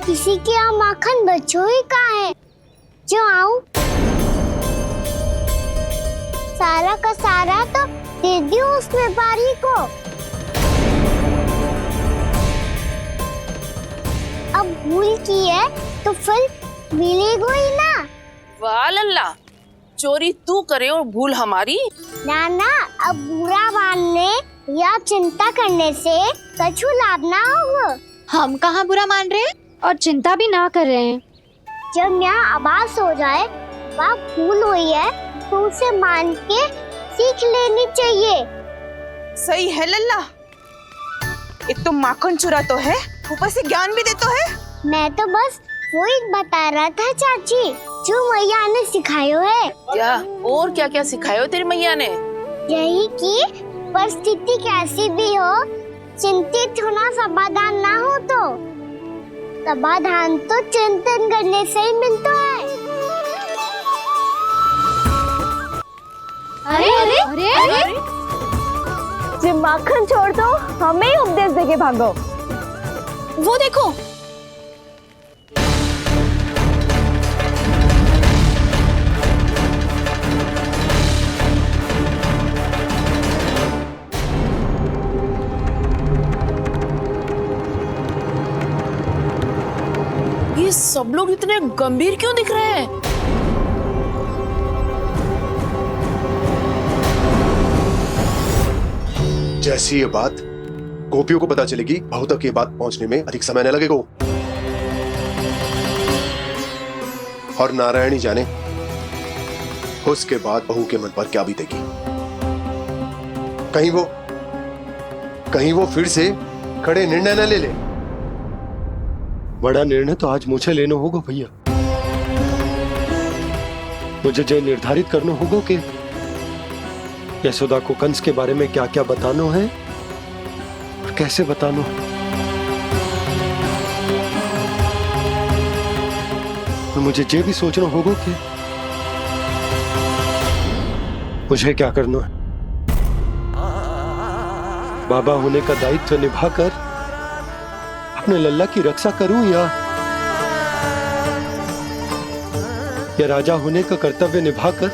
किसी के यहाँ माखन बच्चों ही कहाँ है जो आऊं? सारा का सारा तो दे दियो उस व्यापारी को। अब भूल की है तो फिर मिलेगो ही ना। वाह लल्ला, चोरी तू करे और भूल हमारी। नाना, अब बुरा मानने या चिंता करने से कछु लाभ ना होगा। हम कहाँ बुरा मान रहे हैं और चिंता भी ना कर रहे हैं। जब यहाँ आभास हो जाए वहाँ भूल हुई है तो उसे मान के सीख लेनी चाहिए। सही है लल्ला, एक तो माखन चुरा तो है, ऊपर से ज्ञान भी देता है। मैं तो बस वही बता रहा था चाची जो मैया ने सिखायो है। क्या और क्या क्या सिखायो तेरी मैया ने? यही कि परिस्थिति कैसी भी हो चिंतित होना समाधान ना हो तो समाधान तो चिंतन करने से ही मिलता है। अरे अरे अरे, अरे? जे माखन छोड़ दो, हमें ही उपदेश देके भागो। वो देखो, ये सब लोग इतने गंभीर क्यों दिख रहे हैं? जैसी ये बात गोपियों को पता चलेगी, बहू तक ये बात पहुंचने में अधिक समय न लगेगा। और नारायणी जाने उसके बाद बहू के मन पर क्या बीतेगी। कहीं वो फिर से खड़े निर्णय न ले ले। बड़ा निर्णय तो आज मुझे लेना होगा भैया। मुझे जो निर्धारित करना होगा कि यशोदा को कंस के बारे में क्या क्या बताना है और कैसे बताना है। और मुझे ये भी सोचना होगा कि मुझे क्या करना है। बाबा होने का दायित्व निभाकर अपने लल्ला की रक्षा करूं या राजा होने का कर्तव्य निभाकर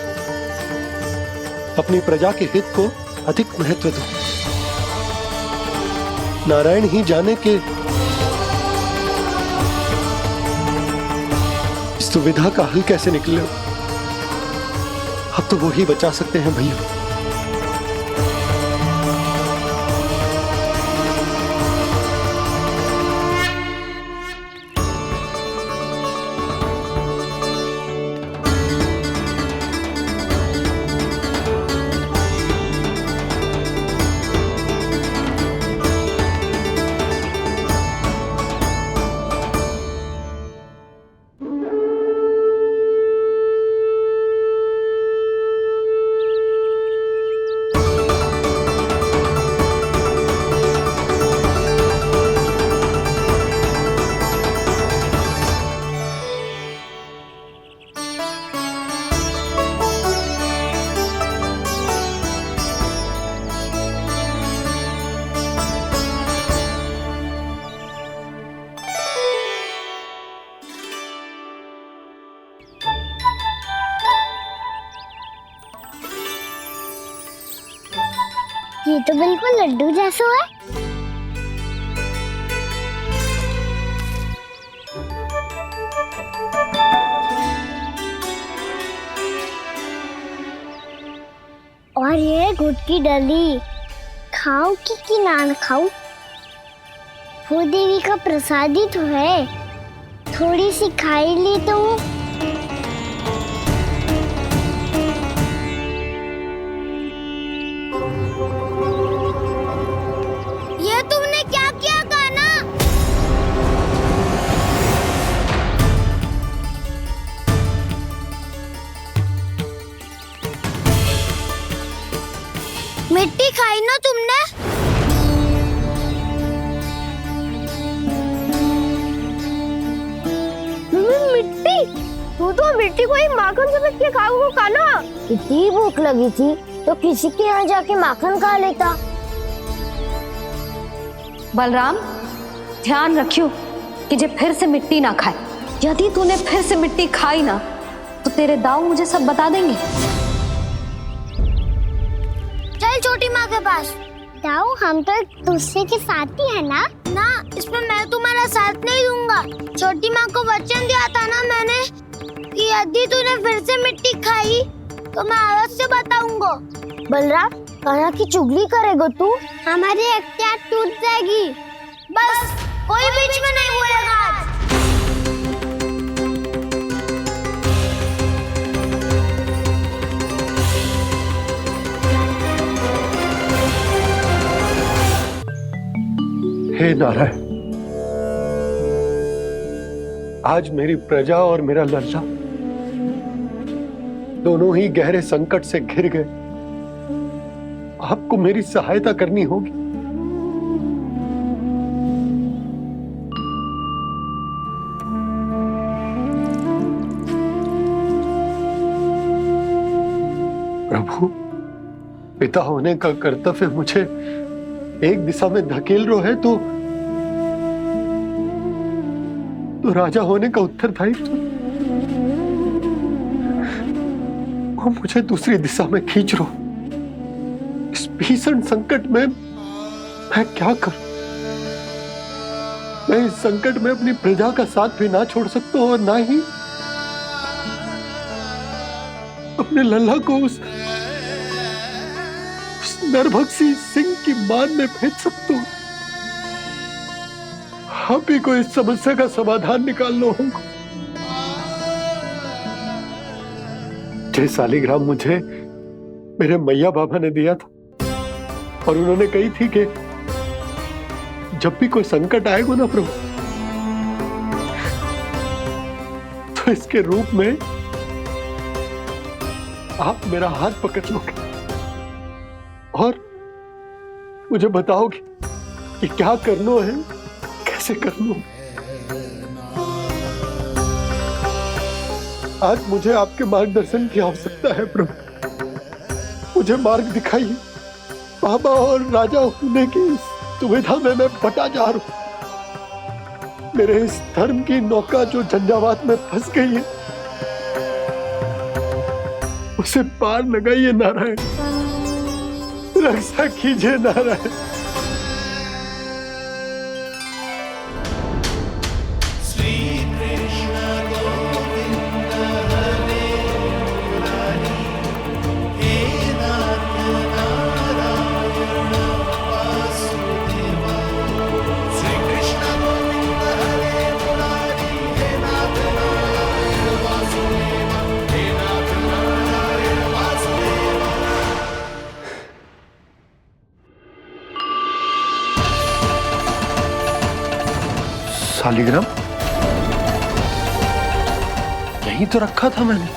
अपनी प्रजा के हित को अधिक महत्व दूं। नारायण ही जाने के इस दुविधा का हल कैसे निकले। अब तो वो ही बचा सकते हैं भैया। ये तो बिल्कुल लड्डू जैसा है। और ये गुड़ की डली खाऊं कि ना खाऊं? वो देवी का प्रसाद ही तो है, थोड़ी सी खाई ली तो। ये तुमने क्या किया कान्हा? मिट्टी खाई ना तुमने? मिट्टी? तू तो मिट्टी को ही माखन से के खाओगे कान्हा। कितनी भूख लगी थी तो किसी के यहाँ जाके माखन खा लेता। बलराम, ध्यान रखियो कि जे फिर से मिट्टी ना खाए। यदि तूने फिर से मिट्टी खाई ना तो तेरे दाऊ मुझे सब बता देंगे। चल छोटी माँ के पास। दाऊ, हम तो एक दूसरे के साथी है ना? ना, इसमें मैं तुम्हारा साथ नहीं दूंगा। छोटी माँ को वचन दिया था ना मैंने कि यदि तूने फिर से मिट्टी खाई तो मैं अवश्य बताऊंगा। बलराम, कान्हा की चुगली करेगा तू? हमारी अख्तियार टूट जाएगी। बस कोई बीच में नहीं बोलेगा आज। हे नारायण, आज मेरी प्रजा और मेरा लल्ला दोनों ही गहरे संकट से घिर गए। आपको मेरी सहायता करनी होगी। प्रभु, पिता होने का कर्तव्य मुझे एक दिशा में धकेल रो है तो राजा होने का उत्तरदायित्व वो मुझे दूसरी दिशा में खींच रो। इस भीषण संकट में मैं क्या करूं? मैं इस संकट में अपनी प्रजा का साथ भी ना छोड़ सकता हूं और ना ही अपने लल्ला को उस नरभक्षी सिंह की मान में भेज सकता हूं। आप ही को इस समस्या का समाधान निकालना होगा। जय शालिग्राम मुझे मेरे मैया बाबा ने दिया था और उन्होंने कही थी कि जब भी कोई संकट आएगा ना प्रभु, तो इसके रूप में आप मेरा हाथ पकड़ लोगे और मुझे बताओगे कि क्या करना है, कैसे करना है। आज मुझे आपके मार्गदर्शन की आवश्यकता है प्रभु। मुझे मार्ग दिखाइए। बाबा और राजा होने की इस दुविधा में मैं बटा जा रहा हूं। मेरे इस धर्म की नौका जो झंझावात में फंस गई है, उसे पार लगाइए नारायण, रक्षा कीजिए नारायण। शालिग्राम यहीं तो रखा था मैंने,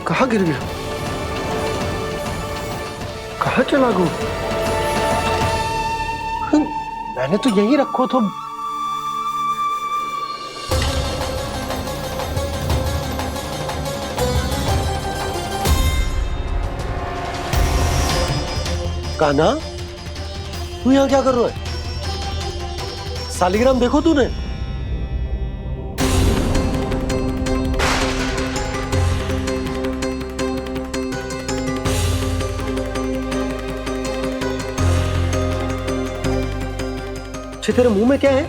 कहाँ गिर गया, कहाँ चला गया? मैंने तो यहीं रखो तो। कान्हा, तू यहाँ क्या कर रहा है? शालिग्राम देखो तूने? अच्छे, तेरे मुंह में क्या है?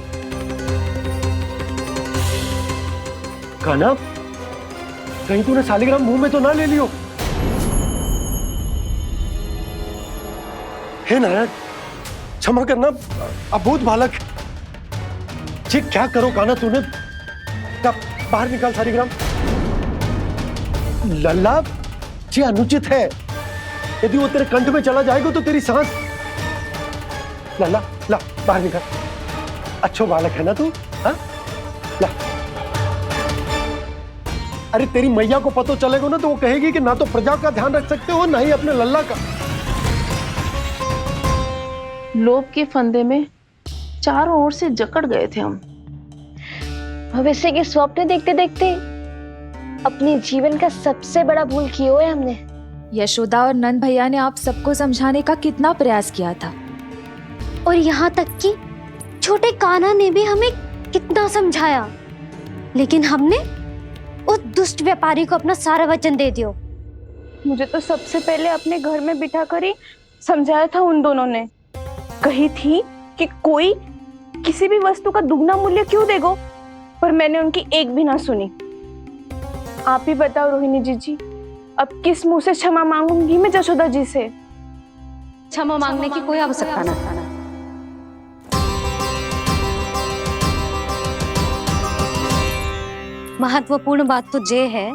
कान्हा, कहीं तूने शालिग्राम मुंह में तो ना ले लियो? हे नारायण, क्षमा करना, अबोध बालक। जी क्या करो कान्हा तूने? क्या बाहर निकाल शालिग्राम। लल्ला, जी अनुचित है। यदि वो तेरे कंठ में चला जाएगा तो तेरी सांस। लल्ला, ला बाहर निकाल। अच्छो बालक है ना तू? हाँ, ला। अरे तेरी मैया को पता चलेगा ना तो वो कहेगी कि ना तो प्रजा का ध्यान रख सकते हो, ना ही अपने लल्ला का। लोभ के फंदे में चारों ओर से जकड़ गए थे हम। भविष्य के स्वप्न देखते देखते अपने जीवन का सबसे बड़ा भूल किया है हमने। यशोदा और नंद भैया ने आप सबको समझाने का कितना प्रयास किया था, और यहाँ तक कि छोटे कान्हा ने भी हमें कितना समझाया, लेकिन हमने उस दुष्ट व्यापारी को अपना सारा वचन दे दिया। मुझे तो सबसे पहले अपने घर में बिठा कर ही समझाया था उन दोनों ने। कही थी कि कोई किसी भी वस्तु का दुगना मूल्य क्यों देगो, पर मैंने उनकी एक भी ना सुनी। आप ही बताओ रोहिणी जी, अब किस मुंह से क्षमा मांगूंगी मैं जशोदा जी से? क्षमा मांगने की कोई आवश्यकता ना। महत्वपूर्ण बात तो ये है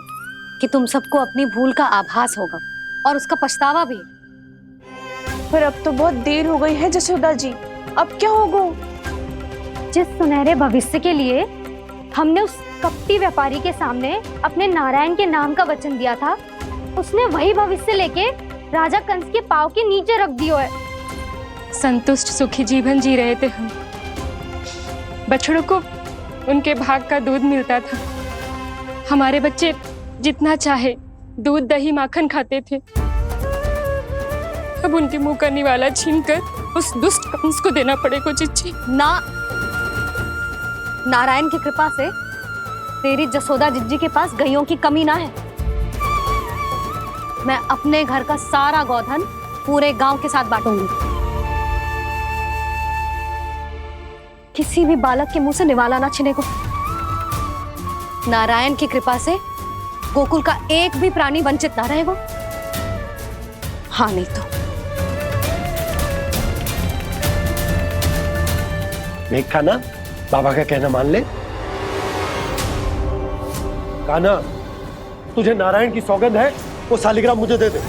कि तुम सबको अपनी भूल का आभास होगा और उसका पछतावा भी। पर अब तो बहुत देर हो गई है जशोदा जी, अब क्या होगा? जिस सुनहरे भविष्य के लिए हमने उस कपटी व्यापारी के सामने अपने नारायण के नाम का वचन दिया था, उसने वही भविष्य लेके राजा कंस के पांव के नीचे रख दिया है। संतुष्ट सुखी जीवन जी रहे थे हम। बछड़ों को उनके भाग का दूध मिलता था। हमारे बच्चे जितना चाहे दूध दही माखन खाते थे। अब उनके मुंह का निवाला छीनकर उस दुष्ट कंस को देना पड़ेगा चिच्ची। ना, नारायण की कृपा से तेरी जसोदा जिज्जी के पास गायों की कमी ना है। मैं अपने घर का सारा गोधन पूरे गांव के साथ बांटूंगी। किसी भी बालक के मुंह से निवाला ना छिने को। नारायण की कृपा से गोकुल का एक भी प्राणी वंचित ना रहेगा। हाँ नहीं तो देख कान्हा, बाबा का कहना मान ले। कान्हा, तुझे नारायण की सौगंध है, वो शालिग्राम मुझे दे दे।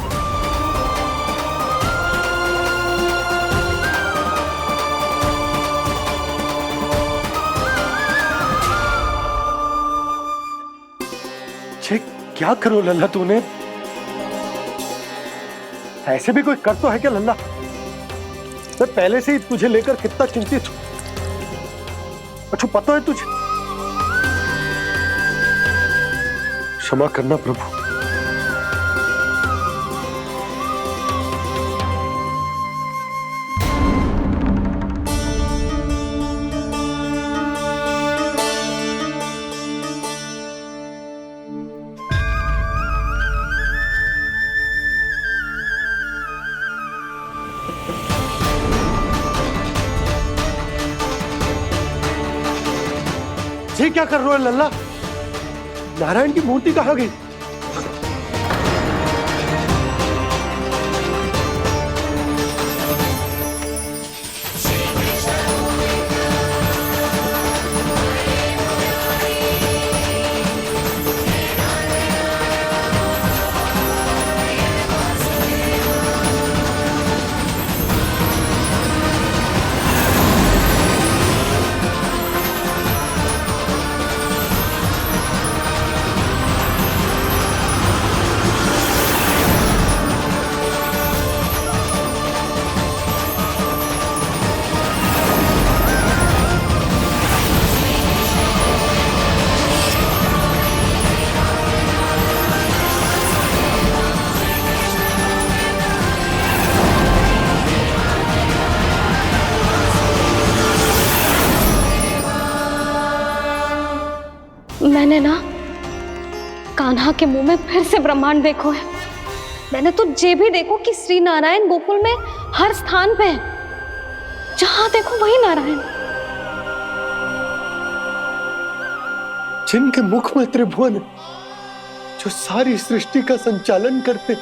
छे, क्या करो लल्ला तूने? ऐसे भी कोई कर तो है क्या लल्ला? मैं पहले से ही तुझे लेकर कितना चिंतित हूं। अच्छा पता है तुझे? क्षमा करना प्रभु। ये क्या कर रहे हो लल्ला? नारायण की मूर्ति कहाँ गई? मैंने ना कान्हा के मुंह में फिर से ब्रह्मांड देखो है। मैंने तो ये भी देखो कि श्री नारायण गोकुल में हर स्थान पे है, जहां देखो वही नारायण। जिनके मुख में त्रिभुवन, जो सारी सृष्टि का संचालन करते,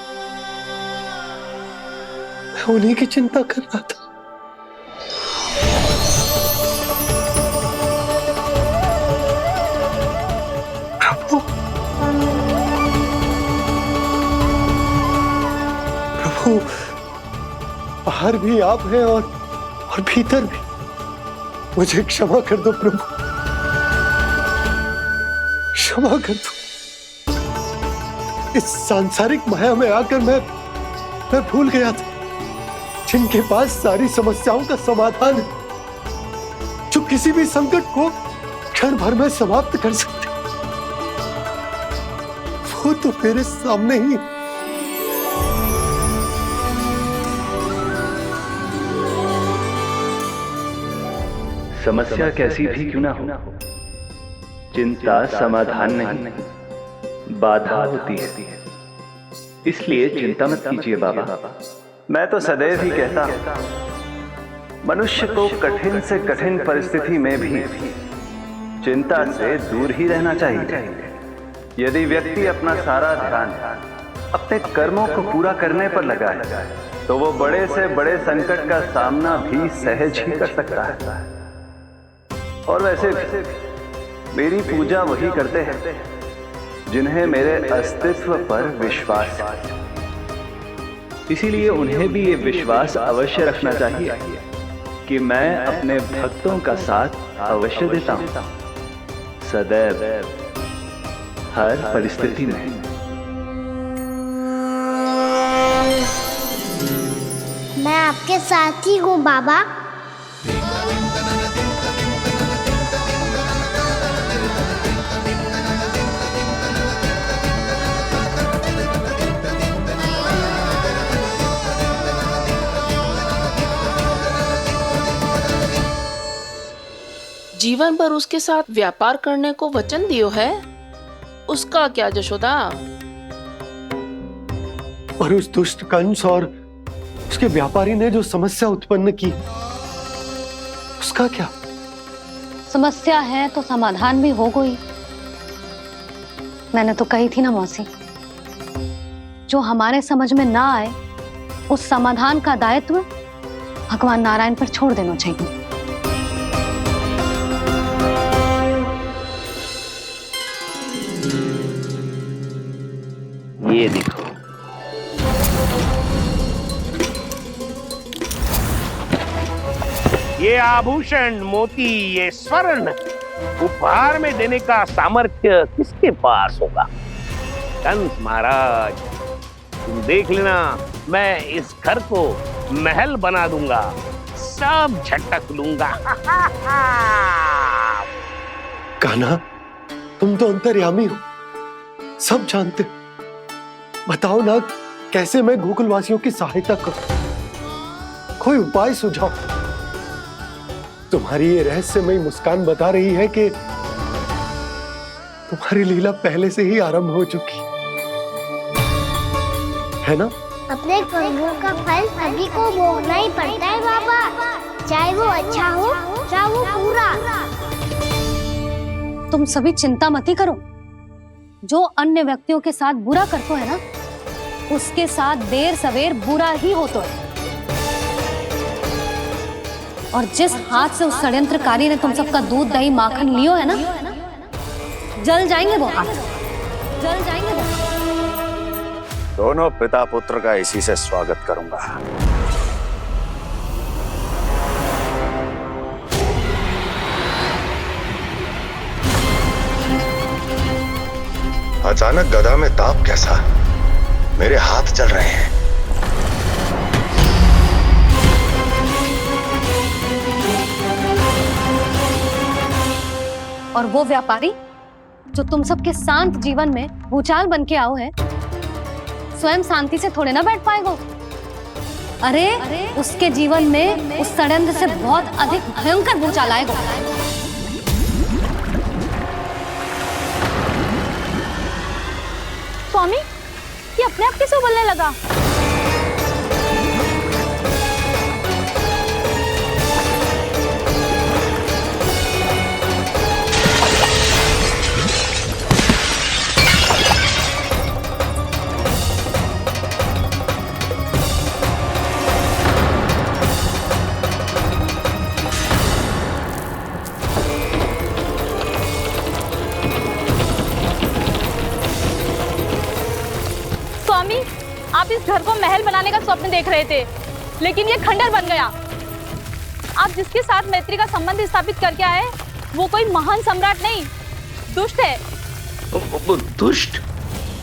मैं उन्हीं की चिंता कर रहा था। प्रभु, बाहर भी आप हैं और भीतर भी। मुझे क्षमा कर दो प्रभु, क्षमा कर दो। इस सांसारिक माया में आकर मैं भूल गया था जिनके पास सारी समस्याओं का समाधान है, जो किसी भी संकट को क्षण भर में समाप्त कर सकते, वो तो मेरे सामने ही। समस्या कैसी भी क्यों ना हो, चिंता समाधान नहीं, बाधा होती है। इसलिए चिंता मत कीजिए बाबा। मैं तो सदैव ही कहता हूं, मनुष्य को कठिन से कठिन परिस्थिति में भी चिंता से दूर ही रहना चाहिए। यदि व्यक्ति अपना सारा ध्यान अपने कर्मों को पूरा करने पर लगाए, तो वो बड़े से बड़े संकट का सामना भी सहज ही कर सकता है। और वैसे भी मेरी पूजा वही करते हैं जिन्हें मेरे अस्तित्व पर विश्वास है। इसीलिए उन्हें भी ये विश्वास अवश्य रखना चाहिए कि मैं अपने भक्तों का साथ अवश्य देता हूं, सदैव, हर परिस्थिति में। मैं आपके साथ ही हूँ बाबा। जीवन भर उसके साथ व्यापार करने को वचन दियो है, उसका क्या जशोदा? और उस दुष्ट कंस और उसके व्यापारी ने जो समस्या उत्पन्न की, उसका क्या? समस्या है तो समाधान भी हो गई। मैंने तो कही थी ना मौसी, जो हमारे समझ में ना आए उस समाधान का दायित्व भगवान नारायण पर छोड़ देना चाहिए। ये देखो, ये आभूषण, मोती, ये स्वर्ण उपहार में देने का सामर्थ्य किसके पास होगा? कंस महाराज, तुम देख लेना, मैं इस घर को महल बना दूंगा, सब झटक लूंगा। कान्हा, तुम तो अंतर्यामी हो, सब जानते हो। बताओ ना, कैसे मैं गोकुलवासियों की सहायता करूं? कोई उपाय सुझाओ। तुम्हारी ये रहस्यमयी मुस्कान बता रही है कि तुम्हारी लीला पहले से ही आरंभ हो चुकी है ना? अपने कर्मों का फल सभी को भोगना ही पड़ता है बाबा, चाहे वो अच्छा हो चाहे वो बुरा। तुम सभी चिंता मत ही करो। जो अन्य व्यक्तियों के साथ बुरा करते है ना, उसके साथ देर सवेर बुरा ही होता है। और जिस हाथ से उस षड्यंत्रकारी ने तुम सबका दूध दही माखन लियो है ना, जल जाएंगे वो हाथ, जल जाएंगे वो। दोनों पिता पुत्र का इसी से स्वागत करूंगा। अचानक गदा में ताप कैसा? मेरे हाथ जल रहे हैं। और वो व्यापारी जो तुम सबके शांत जीवन में भूचाल बन के आओ है, स्वयं शांति से थोड़े ना बैठ पाएगा। अरे उसके जीवन में उस षड्यंत्र से बहुत अधिक भयंकर भूचाल आएगा। स्वामी, ये अपने आप कैसे बोलने लगा? आप इस घर को महल बनाने का स्वप्न देख रहे थे, लेकिन ये खंडर बन गया। आप जिसके साथ मैत्री का संबंध स्थापित करके आए, वो कोई महान सम्राट नहीं, दुष्ट है। दुष्ट?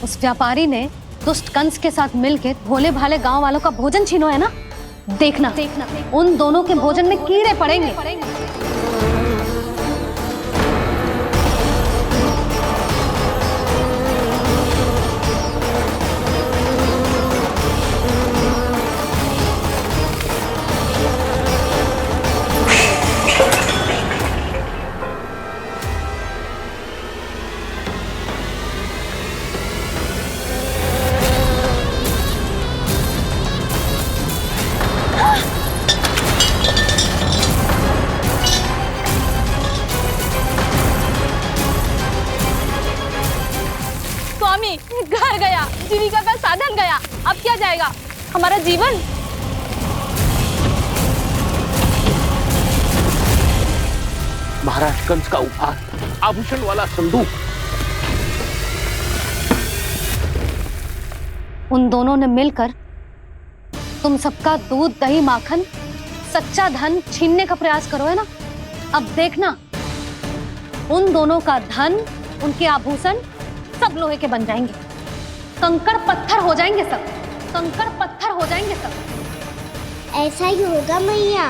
उस व्यापारी ने दुष्ट कंस के साथ मिलकर भोले भाले गांव वालों का भोजन छीनो है ना। देखना उन दोनों के भोजन में कीड़े पड़ेंगे। घर गया, जीविका का साधन गया, अब क्या जाएगा हमारा जीवन? महाराज कंस का उपहार, आभूषण वाला संदूक। उन दोनों ने मिलकर तुम सबका दूध दही माखन सच्चा धन छीनने का प्रयास करो है ना। अब देखना उन दोनों का धन, उनके आभूषण सब लोहे के बन जाएंगे, कंकड़ पत्थर हो जाएंगे सब, कंकड़ पत्थर हो जाएंगे सब। ऐसा ही होगा मैया।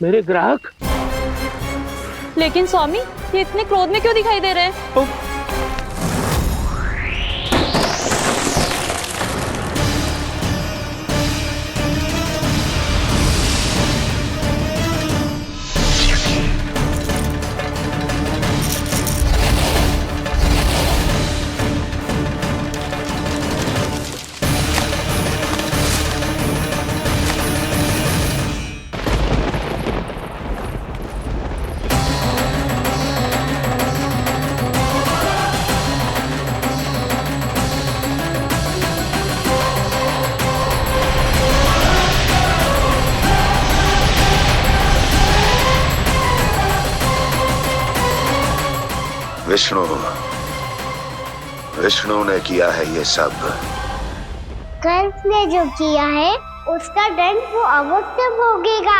मेरे ग्राहक? लेकिन स्वामी, ये इतने क्रोध में क्यों दिखाई दे रहे हैं? विष्णु ने किया है ये सब। कंस ने जो किया है उसका दंड वो अवश्य भोगेगा,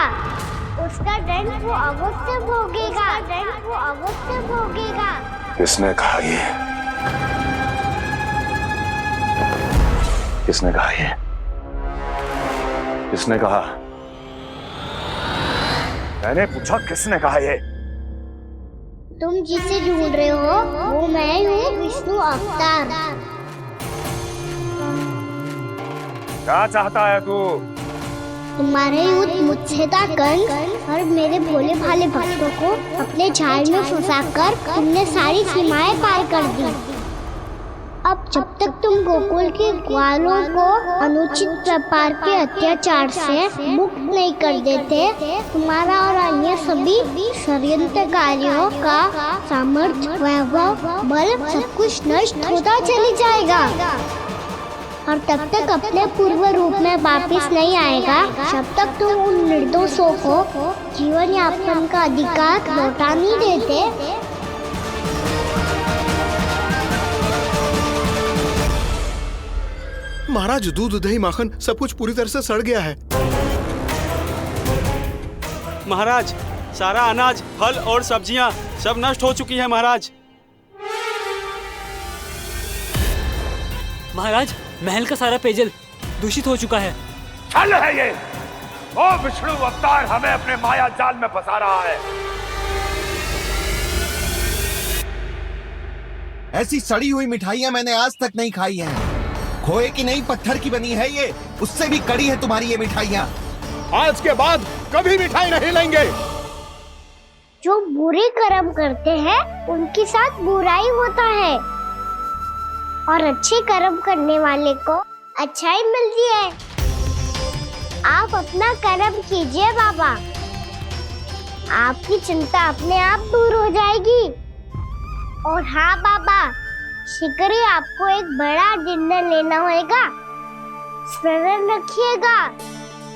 उसका दंड वो अवश्य भोगेगा, दंड वो अवश्य भोगेगा। किसने कहा ये? किसने कहा ये? किसने कहा? मैंने पूछा किसने कहा ये? तुम जिसे ढूंढ रहे हो वो मैं हूँ, विष्णु अवतार। क्या चाहता है तू? तुम्हारे युद्ध मुझसे था कंस, और मेरे भोले भाले भक्तों को अपने जाल में फंसाकर तुमने सारी सीमाएं पार कर दी। अब जब तक तुम गोकुल के ग्वालों को अनुचित प्रकार के अत्याचार से मुक्त नहीं कर देते, तुम्हारा और अन्य सभी षड्यंत्रकारियों का सामर्थ्य, वैभव, बल सब कुछ नष्ट होता चली जाएगा, और तब तक अपने पूर्व रूप में वापस नहीं आएगा जब तक तुम उन निर्दोषों को जीवन यापन का अधिकार लौटा नहीं देते। महाराज, दूध दही माखन सब कुछ पूरी तरह से सड़ गया है। महाराज, सारा अनाज, फल और सब्जियां सब नष्ट हो चुकी है महाराज। महाराज, महल का सारा पेयजल दूषित हो चुका है। छल है ये। वो विष्णु अवतार हमें अपने माया जाल में फंसा रहा है। ऐसी सड़ी हुई मिठाइयां मैंने आज तक नहीं खाई हैं। खोए की नहीं, पत्थर की बनी है ये, उससे भी कड़ी है तुम्हारी ये मिठाइयां। आज के बाद कभी मिठाई नहीं लेंगे। जो बुरे कर्म करते हैं उनके साथ बुराई होता है, और अच्छे कर्म करने वाले को अच्छाई मिलती है। आप अपना कर्म कीजिए बाबा, आपकी चिंता अपने आप दूर हो जाएगी। और हाँ बाबा, शीघ्र ही आपको एक बड़ा डिनर लेना होगा। स्मरण रखिएगा,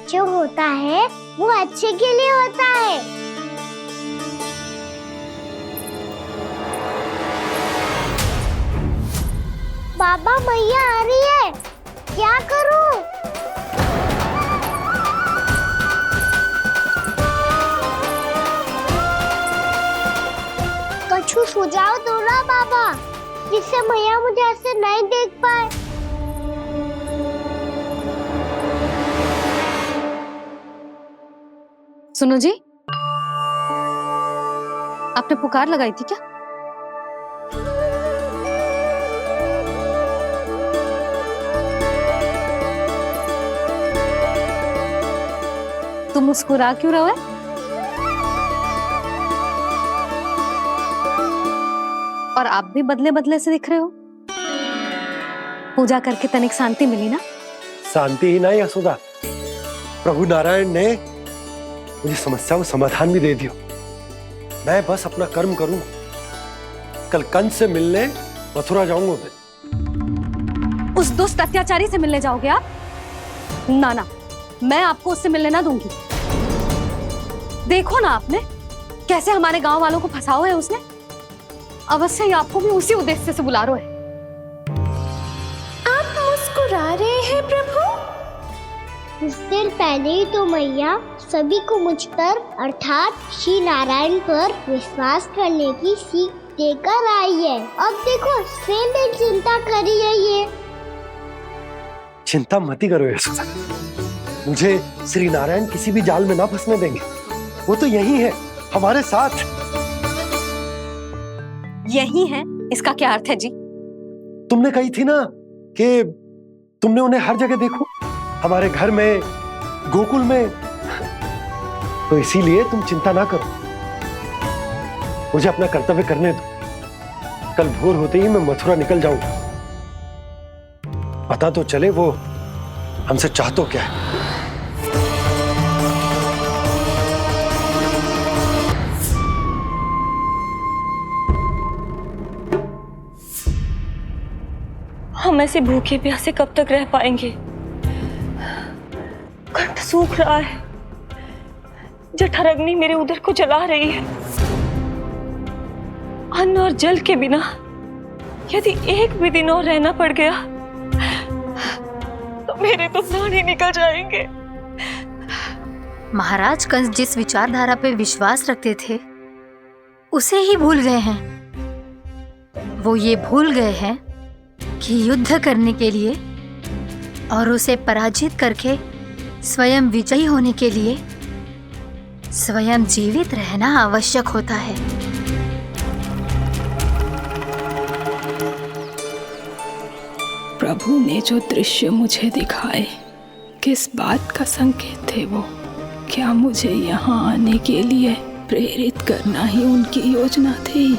जो होता है वो अच्छे के लिए होता है। बाबा, मैया आ रही है, क्या करूं? कछु सुझाव दो ना बाबा, जिससे मैया मुझे ऐसे नहीं देख पाए। सुनो जी, आपने पुकार लगाई थी क्या? तुम मुस्कुरा क्यों रहे हो? और आप भी बदले बदले से दिख रहे हो। पूजा करके तनिक शांति मिली ना? शांति ही नहीं यशोदा, प्रभु नारायण ने मुझे समस्या को समाधान भी दे दिया। मैं बस अपना कर्म करूं। कल कंस से मिलने मथुरा जाऊंगा मैं। उस दुष्ट अत्याचारी से मिलने जाओगे आप? ना ना, मैं आपको उससे मिलने ना दूंगी। देखो ना आपने कैसे हमारे गांव वालों को फंसाओ है उसने। अवश्य ही आपको भी उसी उद्देश्य से बुला रहे हैं। आप मुस्कुरा रहे हैं प्रभु? कुछ देर पहले ही तो मैया सभी को मुझ पर अर्थात श्री नारायण पर विश्वास करने की सीख देकर आई है। अब देखो स्वयं भी चिंता करी है ये। चिंता मत ही करो यशोदा, मुझे श्री नारायण किसी भी जाल में ना फंसने देंगे। वो तो यही है हमारे साथ। यही है, इसका क्या अर्थ है जी? तुमने कही थी ना कि तुमने उन्हें हर जगह देखो, हमारे घर में, गोकुल में। तो इसीलिए तुम चिंता ना करो, मुझे अपना कर्तव्य करने दो। कल भोर होते ही मैं मथुरा निकल जाऊंगा। पता तो चले वो हमसे चाहतो क्या है। हम ऐसे भूखे प्यासे कब तक रह पाएंगे? कंठ सूख रहा है, जठराग्नि मेरे उदर को जला रही है। अन्न और जल के बिना यदि एक भी दिन और रहना पड़ गया तो मेरे तो प्राण ही निकल जाएंगे। महाराज कंस जिस विचारधारा पे विश्वास रखते थे उसे ही भूल गए हैं। वो ये भूल गए हैं कि युद्ध करने के लिए और उसे पराजित करके स्वयं विजयी होने के लिए स्वयं जीवित रहना आवश्यक होता है। प्रभु ने जो दृश्य मुझे दिखाए, किस बात का संकेत थे वो? क्या मुझे यहाँ आने के लिए प्रेरित करना ही उनकी योजना थी?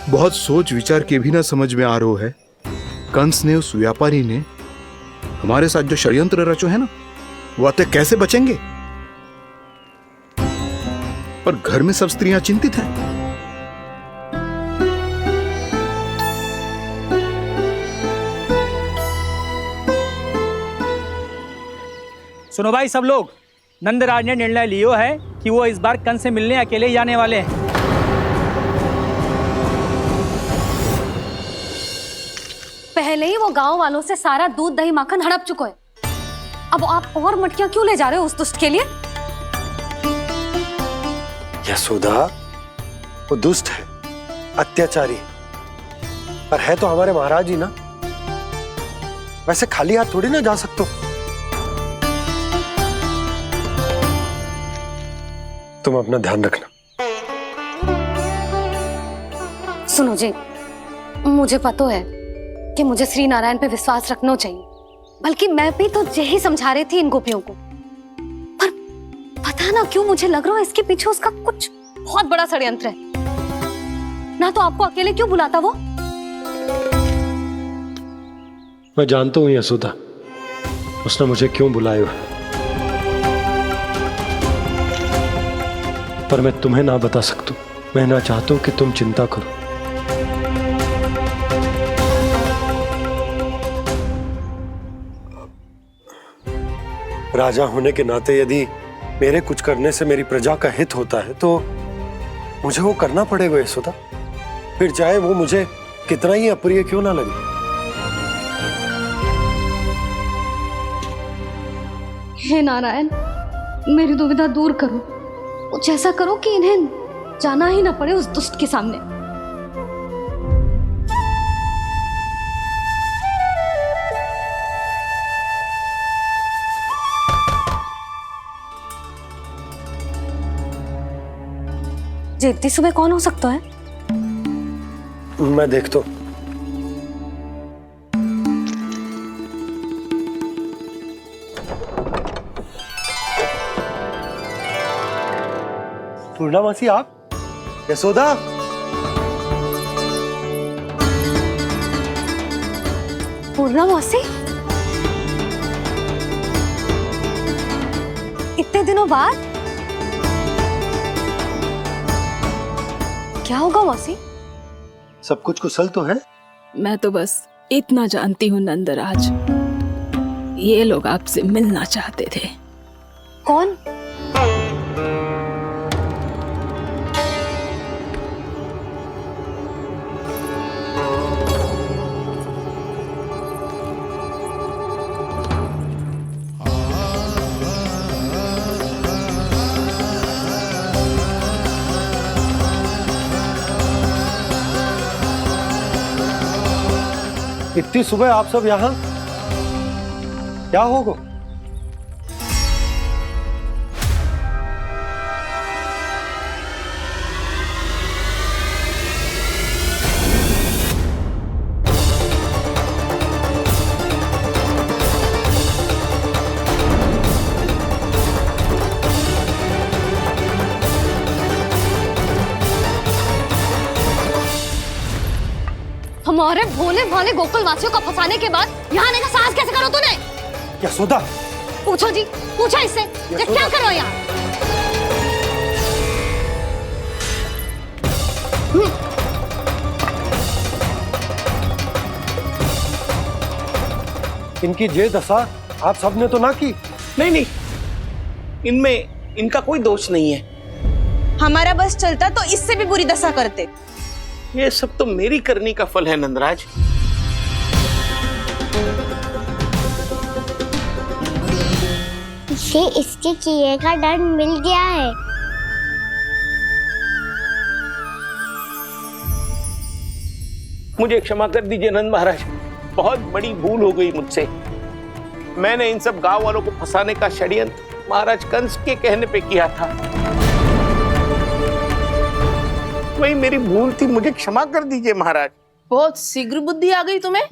बहुत सोच विचार के भी ना समझ में आ रहा है। कंस ने, उस व्यापारी ने हमारे साथ जो षड्यंत्र रचो है ना, वो आते कैसे बचेंगे? पर घर में सब स्त्रियां चिंतित हैं। सुनो भाई सब लोग, नंदराज ने निर्णय लियो है कि वो इस बार कंस से मिलने अकेले ही जाने वाले हैं। पहले ही वो गांव वालों से सारा दूध दही माखन हड़प चुका है, अब आप और मटकियां क्यों ले जा रहे हो उस दुष्ट के लिए? यशोदा, वो दुष्ट है, अत्याचारी, पर है तो हमारे महाराज ही ना। वैसे खाली हाथ थोड़ी ना जा सकते हो। तुम अपना ध्यान रखना। सुनो जी, मुझे पता है कि मुझे श्री नारायण पे विश्वास रखना चाहिए, बल्कि मैं भी तो यही समझा रही थी इन गोपियों को, पर पता ना क्यों मुझे लग रहा है इसके पीछे उसका कुछ बहुत बड़ा षड्यंत्र है। ना तो आपको अकेले क्यों बुलाता वो? मैं जानता हूं यशोदा, उसने मुझे क्यों बुलाया है, पर मैं तुम्हें ना बता सकता। मैं ना चाहता हूं कि तुम चिंता करो। राजा होने के नाते यदि मेरे कुछ करने से मेरी प्रजा का हित होता है तो मुझे वो करना पड़ेगा यशोदा, फिर चाहे वो मुझे कितना ही अप्रिय क्यों ना लगे। हे नारायण, मेरी दुविधा दूर करो, कुछ ऐसा करो कि इन्हें जाना ही ना पड़े उस दुष्ट के सामने। जी इतनी सुबह कौन हो सकता है? मैं देखता हूं। पूर्णा मासी, आप? यशोदा, पूर्णा मौसी, इतने दिनों बाद? क्या होगा मौसी? सब कुछ कुशल तो है? मैं तो बस इतना जानती हूँ नंदराज, ये लोग आपसे मिलना चाहते थे। कौन? इतनी सुबह आप सब यहाँ? क्या होगा? हमारे भोले भाले गोकुलवासियों को फंसाने के बाद यहाँ आने का साहस कैसे करो तूने? यशोदा, पूछो जी, पूछो इससे, ये क्या करो यहाँ? इनकी ये दशा आप सबने तो ना की? नहीं नहीं, इनमें इनका कोई दोष नहीं है। हमारा बस चलता तो इससे भी बुरी दशा करते। ये सब तो मेरी करनी का फल है नंदराज। इसे इसके किए का डर मिल गया है। मुझे क्षमा कर दीजिए नंद महाराज, बहुत बड़ी भूल हो गई मुझसे। मैंने इन सब गांव वालों को फंसाने का षड्यंत्र महाराज कंस के कहने पे किया था। वही मेरी भूल थी, मुझे क्षमा कर दीजिए महाराज। बहुत शीघ्र बुद्धि आ गई तुम्हें।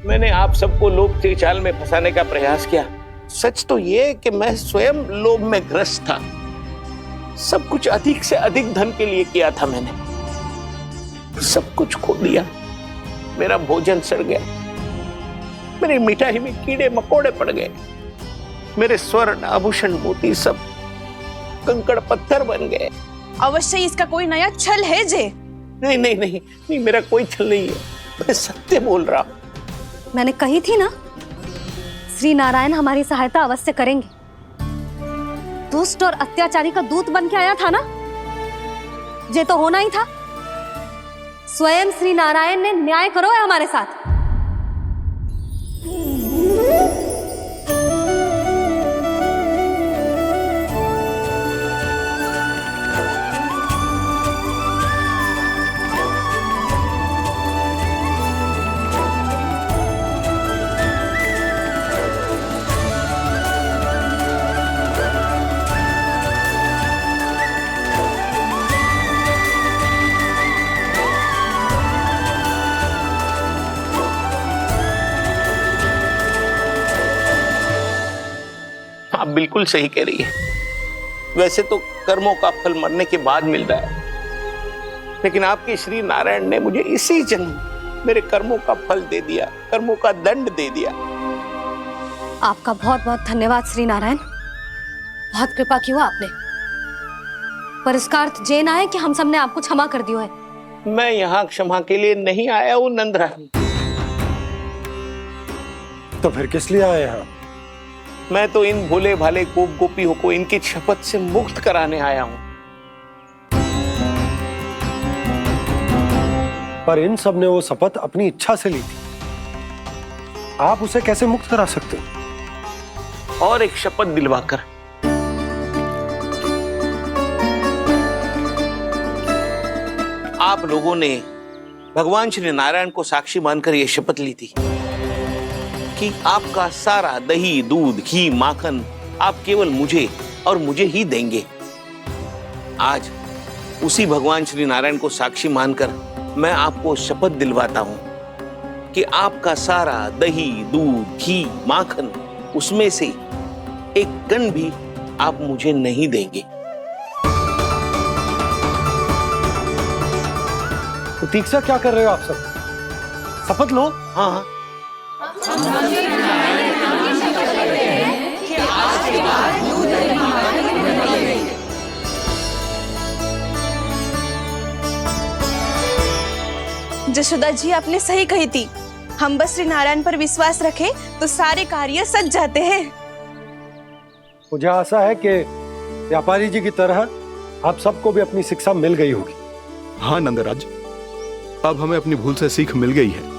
मैंने आप सबको लोभ के चाल में फंसाने का प्रयास किया। सच तो ये कि मैं स्वयं लोभ में ग्रस्त था। सब कुछ अधिक से अधिक धन के लिए किया था मैंने। सब कुछ खो दिया। मेरा भोजन सड़ गया, मेरी मिठाई में कीड़े मकोड़े पड़ गए, मेरे स्वर्ण आभूषण मोती सब कंकड़ पत्थर बन गए। अवश्य इसका कोई नया छल है जे। नहीं नहीं नहीं नहीं, मेरा कोई छल नहीं है, मैं सत्य बोल रहा हूं। मैंने कही थी ना, श्री नारायण हमारी सहायता अवश्य करेंगे। दुष्ट और अत्याचारी का दूत बन के आया था ना, ये तो होना ही था। स्वयं श्री नारायण ने न्याय करो है हमारे साथ। आप बिल्कुल सही कह रही है। वैसे तो कर्मों का फल मरने के बाद मिल रहा है, लेकिन आपके श्री नारायण ने मुझे इसी जन्म मेरे कर्मों का फल दे दिया, कर्मों का दंड दे दिया। आपका बहुत बहुत धन्यवाद श्री नारायण, बहुत कृपा की हो आपने। पर इसका अर्थ ये ना है कि हम सबने आपको क्षमा कर दिया है। मैं यहाँ क्षमा के लिए नहीं आया हूँ नंदरानी। तो फिर किस लिए आए हैं? मैं तो इन भोले भाले गोप गोपियों को इनकी शपथ से मुक्त कराने आया हूं। पर इन सब ने वो शपथ अपनी इच्छा से ली थी, आप उसे कैसे मुक्त करा सकते? और एक शपथ दिलवाकर। आप लोगों ने भगवान श्री नारायण को साक्षी मानकर यह शपथ ली थी कि आपका सारा दही, दूध, घी, माखन आप केवल मुझे और मुझे ही देंगे। आज उसी भगवान श्री नारायण को साक्षी मानकर मैं आपको शपथ दिलवाता हूं कि आपका सारा दही, दूध, घी, माखन उसमें से एक कण भी आप मुझे नहीं देंगे। प्रतीक्षा क्या कर रहे हो आप सब? शपथ लो। हाँ जशोदा जी, आपने सही कही थी। हम बस श्री नारायण पर विश्वास रखें तो सारे कार्य सज जाते हैं। मुझे आशा है कि व्यापारी जी की तरह आप सबको भी अपनी शिक्षा मिल गई होगी। हाँ नंदराज, अब हमें अपनी भूल से सीख मिल गई है।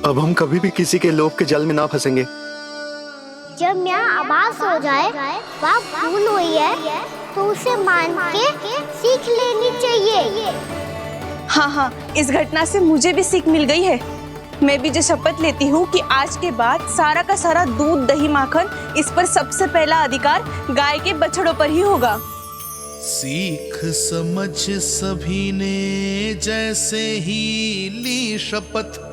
अब हम कभी भी किसी के लोभ के जल में ना फंसेंगे। जब यहाँ आवाज हो जाए वहाँ भूल हुई है तो उसे मान के सीख लेनी चाहिए। हाँ हाँ, इस घटना से मुझे भी सीख मिल गई है। मैं भी जो शपथ लेती हूँ कि आज के बाद सारा का सारा दूध, दही, माखन इस पर सबसे पहला अधिकार गाय के बछड़ों पर ही होगा। सीख समझ सभी ने जैसे ही ली शपथ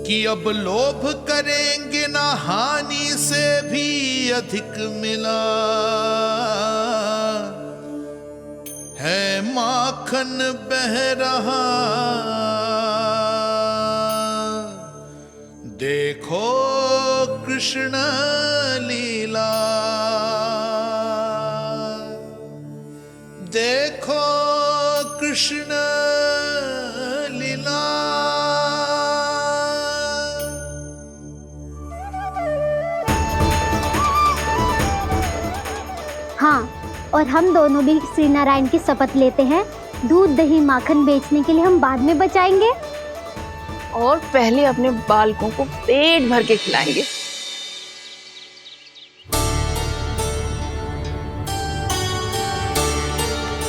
कि अब लोभ करेंगे ना हानि से भी अधिक मिला है, माखन बह रहा देखो कृष्ण लीला, देखो कृष्ण लीला। हाँ, और हम दोनों भी श्री नारायण की शपथ लेते हैं, दूध, दही, माखन बेचने के लिए हम बाद में बचाएंगे और पहले अपने बालकों को पेट भर के खिलाएंगे।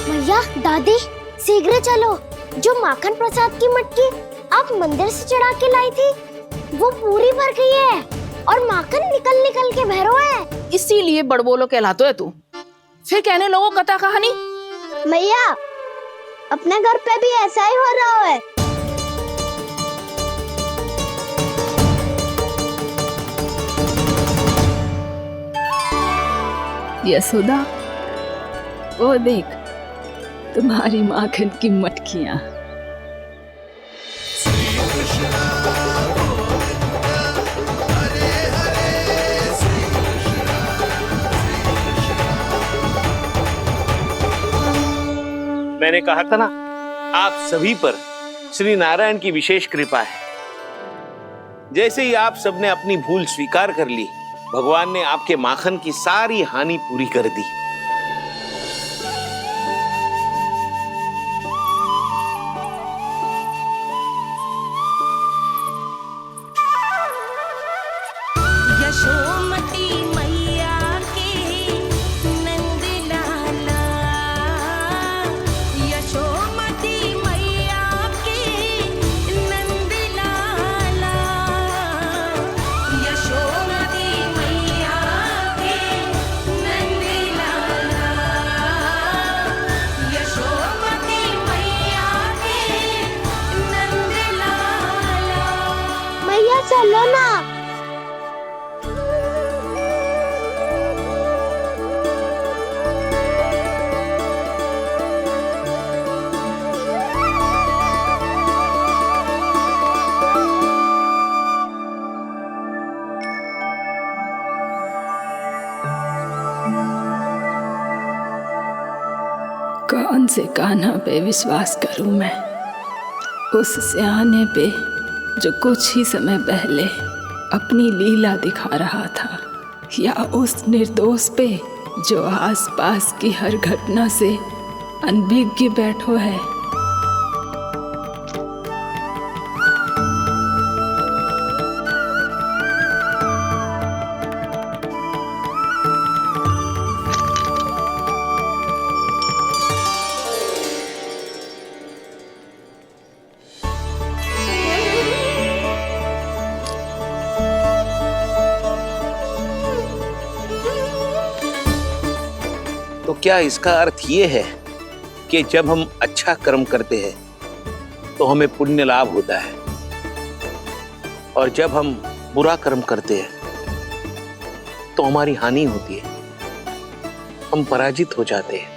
भैया, दादी, शीघ्र चलो। जो माखन प्रसाद की मटकी आप मंदिर से चढ़ा के लाई थी वो पूरी भर गई है और माखन निकल निकल के बह रहा है। इसीलिए बड़बोलो कहलाते है तू। फिर कहने लोगों कथा कहानी। मैया अपने घर पे भी ऐसा ही हो रहा है। यशोदा, वो देख तुम्हारी माखन की मटकियां। मैंने कहा था ना, आप सभी पर श्री नारायण की विशेष कृपा है। जैसे ही आप सबने अपनी भूल स्वीकार कर ली, भगवान ने आपके माखन की सारी हानि पूरी कर दी। यशोमती मैया की नंद लाला, यशोमती मैया की नंद लाला, यशोमती मैया की नंद लाला, यशोमती मैया की नंद लाला। मैया चलो ना। कौन से कान्हा पे विश्वास करूं मैं? उस सियाने पे जो कुछ ही समय पहले अपनी लीला दिखा रहा था, या उस निर्दोष पे जो आसपास की हर घटना से अनभिज्ञ बैठो है? तो क्या इसका अर्थ ये है कि जब हम अच्छा कर्म करते हैं तो हमें पुण्य लाभ होता है, और जब हम बुरा कर्म करते हैं तो हमारी हानि होती है, हम पराजित हो जाते हैं?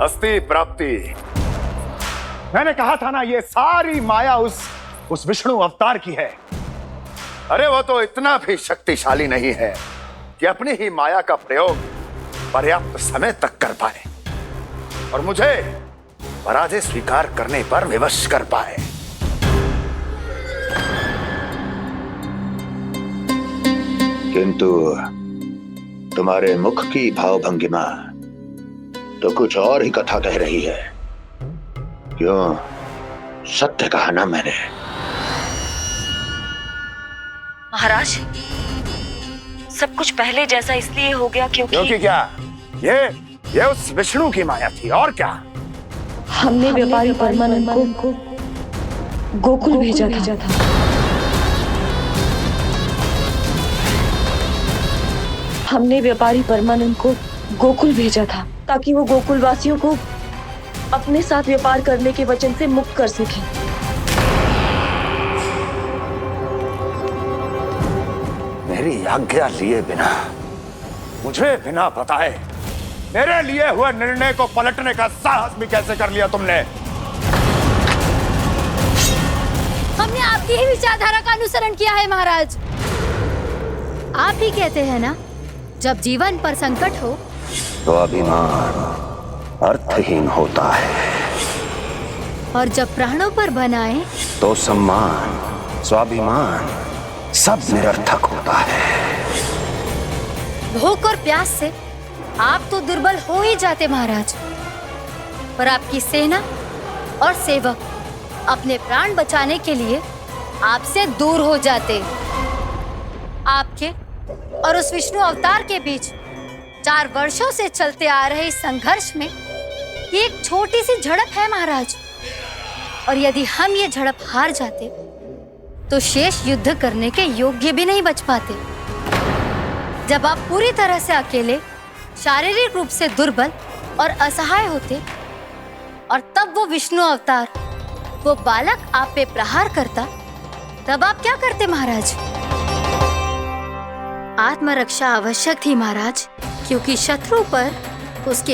अस्ति प्राप्ति। मैंने कहा था ना, ये सारी माया उस विष्णु अवतार की है। अरे वो तो इतना भी शक्तिशाली नहीं है कि अपनी ही माया का प्रयोग पर्याप्त समय तक कर पाए और मुझे पराजय स्वीकार करने पर विवश कर पाए। किंतु तुम्हारे मुख की भावभंगिमा तो कुछ और ही कथा कह रही है। क्यों? सत्य कहा ना मैंने। महाराज, सब कुछ पहले जैसा इसलिए हो गया क्योंकि क्या? ये उस विष्णु की माया थी, और क्या? हमने व्यापारी परमानंद को गोकुल भेजा था। हमने व्यापारी परमानंद को गोकुल भेजा था ताकि वो गोकुल वासियों को अपने साथ व्यापार करने के वचन से मुक्त कर सके। मेरी आज्ञा लिए बिना, मुझे बिना बताए मेरे लिए हुए निर्णय को पलटने का साहस भी कैसे कर लिया तुमने? हमने आपकी ही विचारधारा का अनुसरण किया है महाराज। आप ही कहते हैं ना, जब जीवन पर संकट हो तो अभिमान अर्थहीन होता है, और जब प्राणों पर बनाए तो सम्मान स्वाभिमान सब निरर्थक होता है। भूख और प्यास से आप तो दुर्बल हो ही जाते महाराज, पर आपकी सेना और सेवक अपने प्राण बचाने के लिए आपसे दूर हो जाते। आपके और उस विष्णु अवतार के बीच 4 वर्षों से चलते आ रहे इस संघर्ष में ये एक छोटी सी झड़प है महाराज, और यदि हम ये झड़प हार जाते तो शेष युद्ध करने के योग्य भी नहीं बच पाते। जब आप पूरी तरह से अकेले, शारीरिक रूप से दुर्बल और असहाय होते, और तब वो विष्णु अवतार, वो बालक आप पे प्रहार करता, तब आप क्या करते महाराज? आत्मरक्षा आवश्यक थी महाराज, क्योंकि शत्रु पर उसके